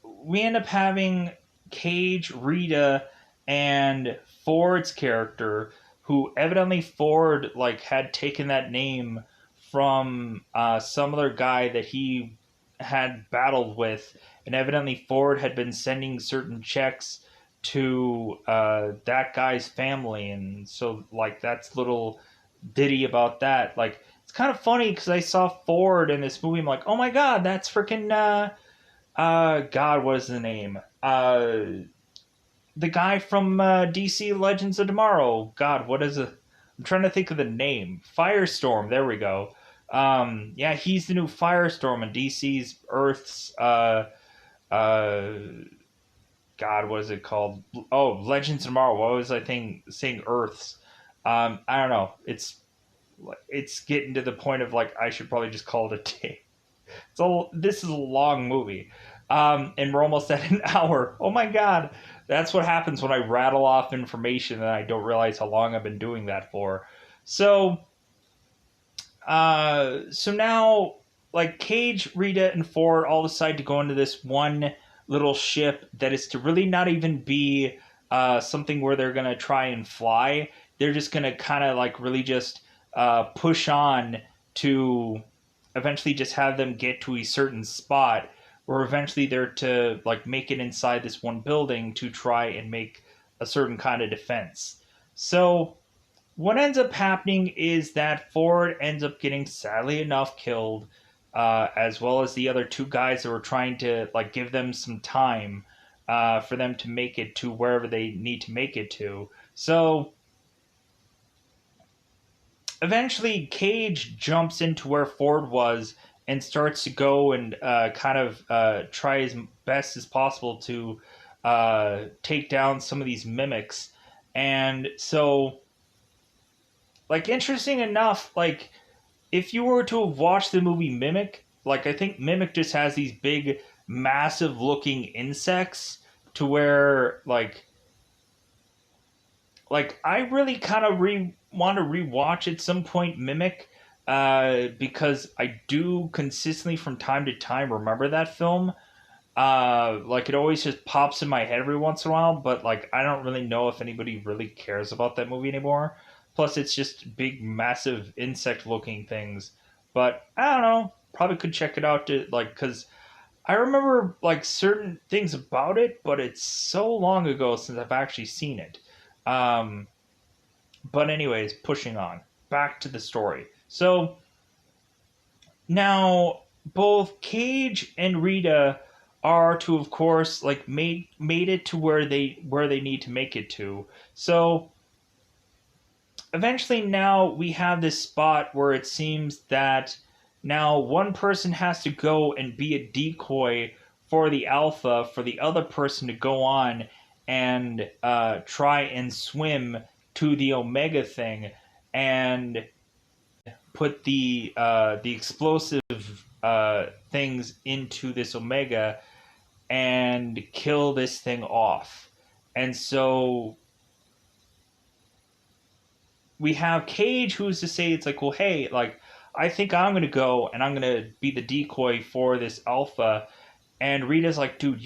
we end up having Cage, Rita, and Ford's character, who evidently Ford like had taken that name from some other guy that he had battled with, and evidently Ford had been sending certain checks to that guy's family, and so like that's little ditty about that. Like it's kind of funny because I saw Ford in this movie. I'm like, oh my god, that's freaking God, what is the name? The guy from DC Legends of Tomorrow. God, what is it? I'm trying to think of the name. Firestorm. There we go. Yeah, he's the new Firestorm in DC's Earth's. God, what is it called? Oh, Legends of Tomorrow. What was I saying? Earth's. I don't know. It's getting to the point of like I should probably just call it a day. This is a long movie. And we're almost at an hour. Oh my god. That's what happens when I rattle off information and I don't realize how long I've been doing that for. So, so now, like, Cage, Rita, and Ford all decide to go into this one little ship that is to really not even be something where they're going to try and fly. They're just going to kind of, like, really just push on to eventually just have them get to a certain spot where eventually they're to like make it inside this one building to try and make a certain kind of defense. So what ends up happening is that Ford ends up getting sadly enough killed, as well as the other 2 guys that were trying to like give them some time. for them to make it to wherever they need to make it to. So eventually, Cage jumps into where Ford was and starts to go and kind of try as best as possible to take down some of these mimics. And so, like, interesting enough, like, if you were to have watched the movie Mimic, like, I think Mimic just has these big, massive looking insects to where, like I really kind of want to rewatch at some point Mimic, because I do consistently from time to time remember that film. Like it always just pops in my head every once in a while, but like I don't really know if anybody really cares about that movie anymore. Plus, it's just big, massive insect-looking things. But I don't know. Probably could check it out to like because I remember like certain things about it, but it's so long ago since I've actually seen it. Um, but anyways, pushing on back to the story. So now both Cage and Rita are to, of course, like made it to where they need to make it to. So eventually, now we have this spot where it seems that now one person has to go and be a decoy for the alpha for the other person to go on and try and swim to the omega thing and put the explosive things into this omega and kill this thing off. And so we have Cage who's to say it's like, well, hey, like I think I'm gonna go and I'm gonna be the decoy for this alpha, and Rita's like, dude,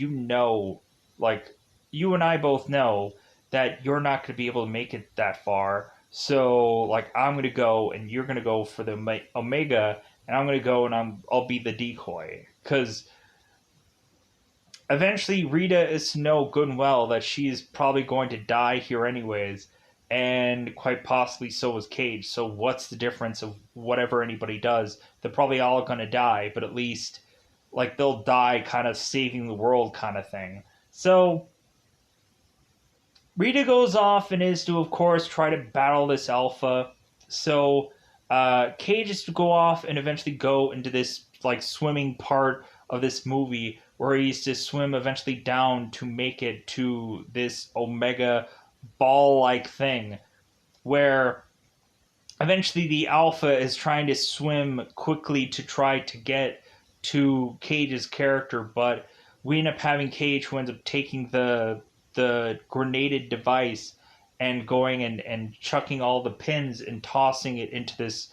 like you and I both know that you're not gonna be able to make it that far. So like I'm gonna go and you're gonna go for the Omega, and I'm gonna go and I'll be the decoy because eventually Rita is to know good and well that she's probably going to die here anyways, and quite possibly so is Cage. So what's the difference of whatever anybody does? They're probably all gonna die, but at least like they'll die kind of saving the world kind of thing. So Rita goes off and is to of course try to battle this alpha. So Cage is to go off and eventually go into this like swimming part of this movie where he's to swim eventually down to make it to this omega ball like thing where eventually the alpha is trying to swim quickly to try to get to Cage's character, but we end up having Cage who ends up taking the grenaded device and going and chucking all the pins and tossing it into this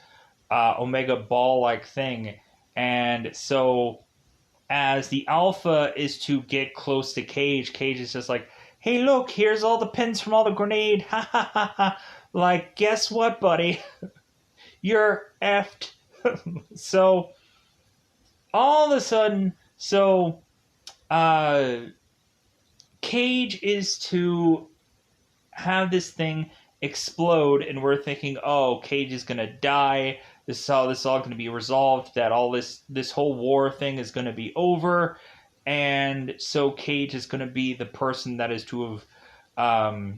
omega ball like thing. And so as the alpha is to get close to Cage, Cage is just like, hey, look, here's all the pins from all the grenade. Ha ha ha ha. Like, guess what, buddy? You're effed. So, all of a sudden, uh, Cage is to have this thing explode, and we're thinking, oh, Cage is gonna die. This is all gonna be resolved. That all this whole war thing is gonna be over, and so Cage is gonna be the person that is to have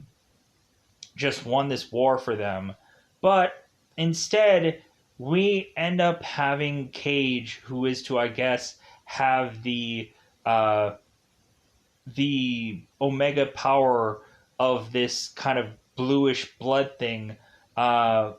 just won this war for them. But instead, we end up having Cage, who is to, I guess, have uh, the omega power of this kind of bluish blood thing kind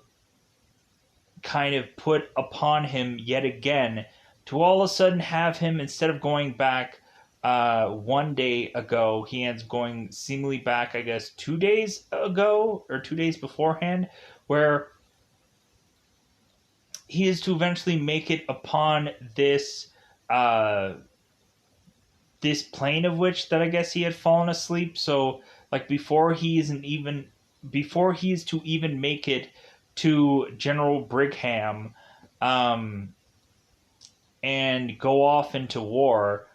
of put upon him yet again to all of a sudden have him, instead of going back one day ago, he ends going seemingly back, I guess, 2 days ago or 2 days beforehand, where he is to eventually make it upon uh, this plane of which that I guess he had fallen asleep. So like before he is to even make it to General Brigham, um, and go off into war.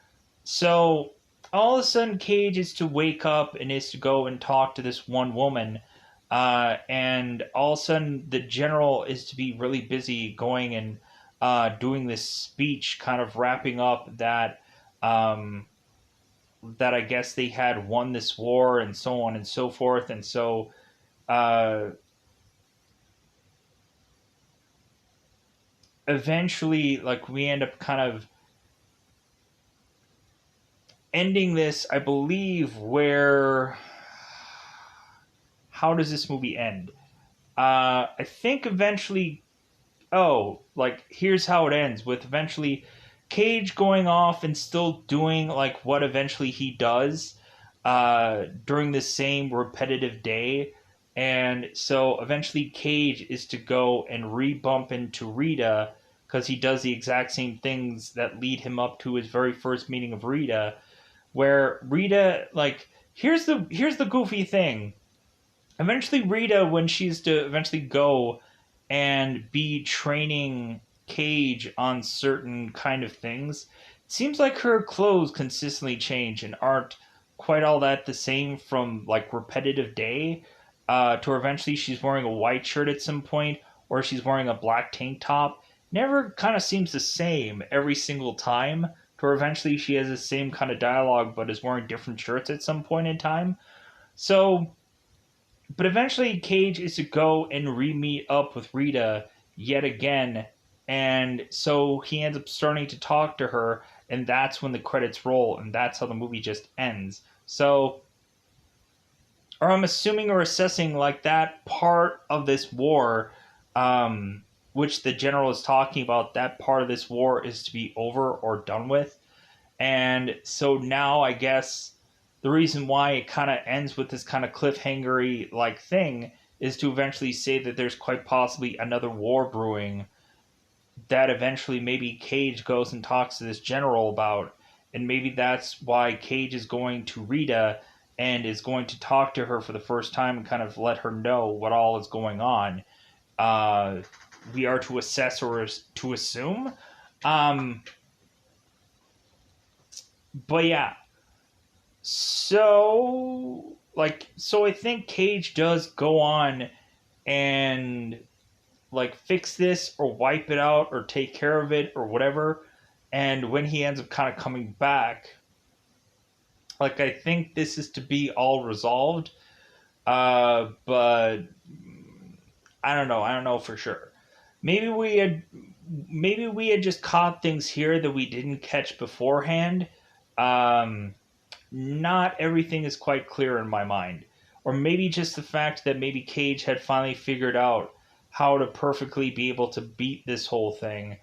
So all of a sudden, Cage is to wake up and is to go and talk to this one woman. And all of a sudden, the general is to be really busy going and doing this speech, kind of wrapping up that that I guess they had won this war and so on and so forth. And so uh, eventually, like, we end up kind of ending this, I believe, where. How does this movie end? I think eventually. Oh, like, here's how it ends with eventually Cage going off and still doing, like, what eventually he does during the same repetitive day. And so eventually Cage is to go and re-bump into Rita because he does the exact same things that lead him up to his very first meeting of Rita, where Rita, like, here's the goofy thing. Eventually Rita, when she's to eventually go and be training Cage on certain kind of things, it seems like her clothes consistently change and aren't quite all that the same from, like, repetitive day to where eventually she's wearing a white shirt at some point, or she's wearing a black tank top. Never kind of seems the same every single time, to where eventually she has the same kind of dialogue but is wearing different shirts at some point in time. So, but eventually, Cage is to go and re meet up with Rita yet again. And so he ends up starting to talk to her, and that's when the credits roll, and that's how the movie just ends. So, or I'm assuming or assessing, like, that part of this war, um, which the general is talking about, that part of this war is to be over or done with. And so now I guess the reason why it kind of ends with this kind of cliffhangery like thing is to eventually say that there's quite possibly another war brewing that eventually maybe Cage goes and talks to this general about. And maybe that's why Cage is going to Rita and is going to talk to her for the first time and kind of let her know what all is going on. Uh, we are to assess or to assume. Um, but yeah, so I think Cage does go on and, like, fix this or wipe it out or take care of it or whatever. And when he ends up kind of coming back, like, I think this is to be all resolved. But I don't know. I don't know for sure. Maybe we had maybe we had just caught things here that we didn't catch beforehand. Um, Not everything is quite clear in my mind. Or maybe just the fact that maybe Cage had finally figured out how to perfectly be able to beat this whole thing.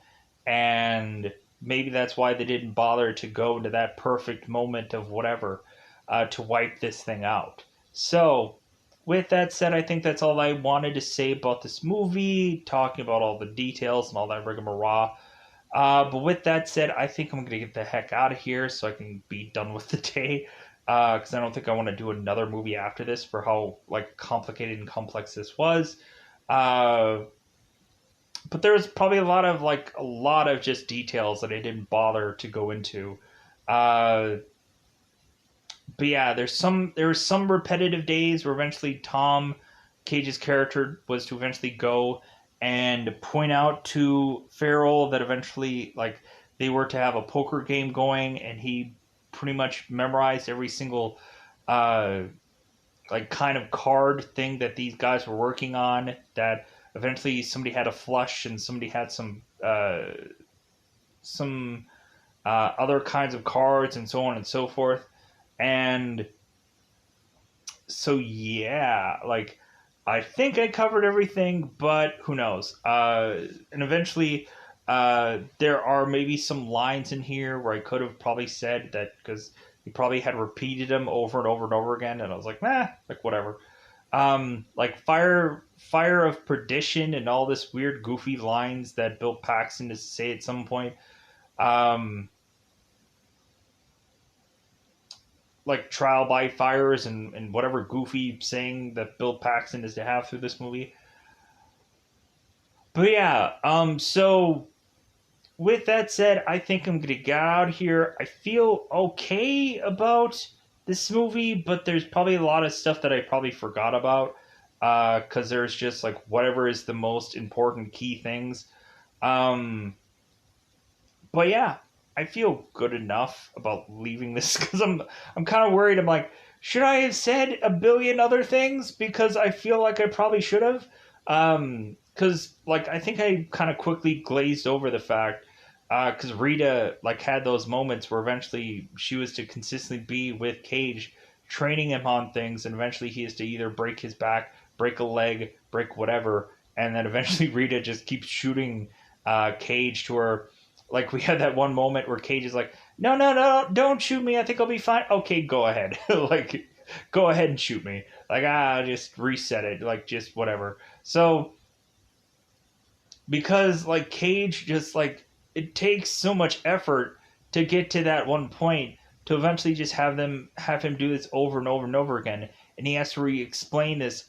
And maybe that's why they didn't bother to go to that perfect moment of whatever to wipe this thing out. So, with that said, I think that's all I wanted to say about this movie, talking about all the details and all that rigmarole. But with that said, I think I'm gonna get the heck out of here so I can be done with the day. Because I don't think I want to do another movie after this for how, like, complicated and complex this was. Uh, but there's probably a lot of just details that I didn't bother to go into. Uh, but yeah, there's some repetitive days where eventually Tom Cage's character was to eventually go and point out to Farrell that eventually, like, they were to have a poker game going, and he pretty much memorized every single uh like kind of card thing that these guys were working on. That eventually somebody had a flush and somebody had some other kinds of cards and so on and so forth. And so yeah, like, I think I covered everything, but who knows? And eventually, there are maybe some lines in here where I could have probably said that because he probably had repeated them over and over and over again, and I was like, nah, like, whatever. Like, fire of perdition and all this weird goofy lines that Bill Paxton is to say at some point. Um, like trial by fires and whatever goofy saying that Bill Paxton is to have through this movie. But yeah, so with that said, I think I'm gonna get out here. I feel okay about this movie, but there's probably a lot of stuff that I probably forgot about. Because there's just, like, whatever is the most important key things. Um, but yeah, I feel good enough about leaving this because I'm kind of worried. I'm like, should I have said a billion other things? Because I feel like I probably should have. Because like I think I kind of quickly glazed over the fact because Rita like had those moments where eventually she was to consistently be with Cage, training him on things, and eventually he is to either break his back, break a leg, break whatever, and then eventually Rita just keeps shooting Cage to her. Like we had that one moment where Cage is like, "No, no, no, don't shoot me. I think I'll be fine." Okay, go ahead. Like, go ahead and shoot me. Like, just reset it. Like, just whatever. So because like Cage just like it takes so much effort to get to that one point to eventually just have him do this over and over and over again, and he has to re-explain this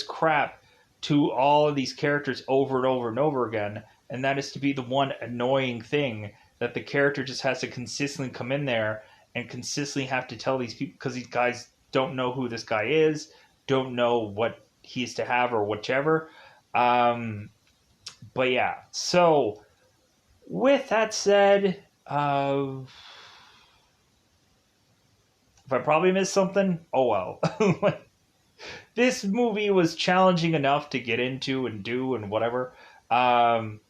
crap to all of these characters over and over and over again, and that is to be the one annoying thing that the character just has to consistently come in there and consistently have to tell these people because these guys don't know who this guy is, don't know what he's to have or whichever. Um, but yeah, so with that said, if I probably missed something, oh well. This movie was challenging enough to get into and do and whatever, um,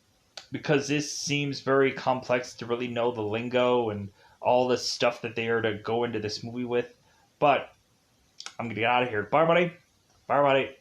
because this seems very complex to really know the lingo and all the stuff that they are to go into this movie with. But I'm gonna get out of here. Bye, buddy. Bye, buddy.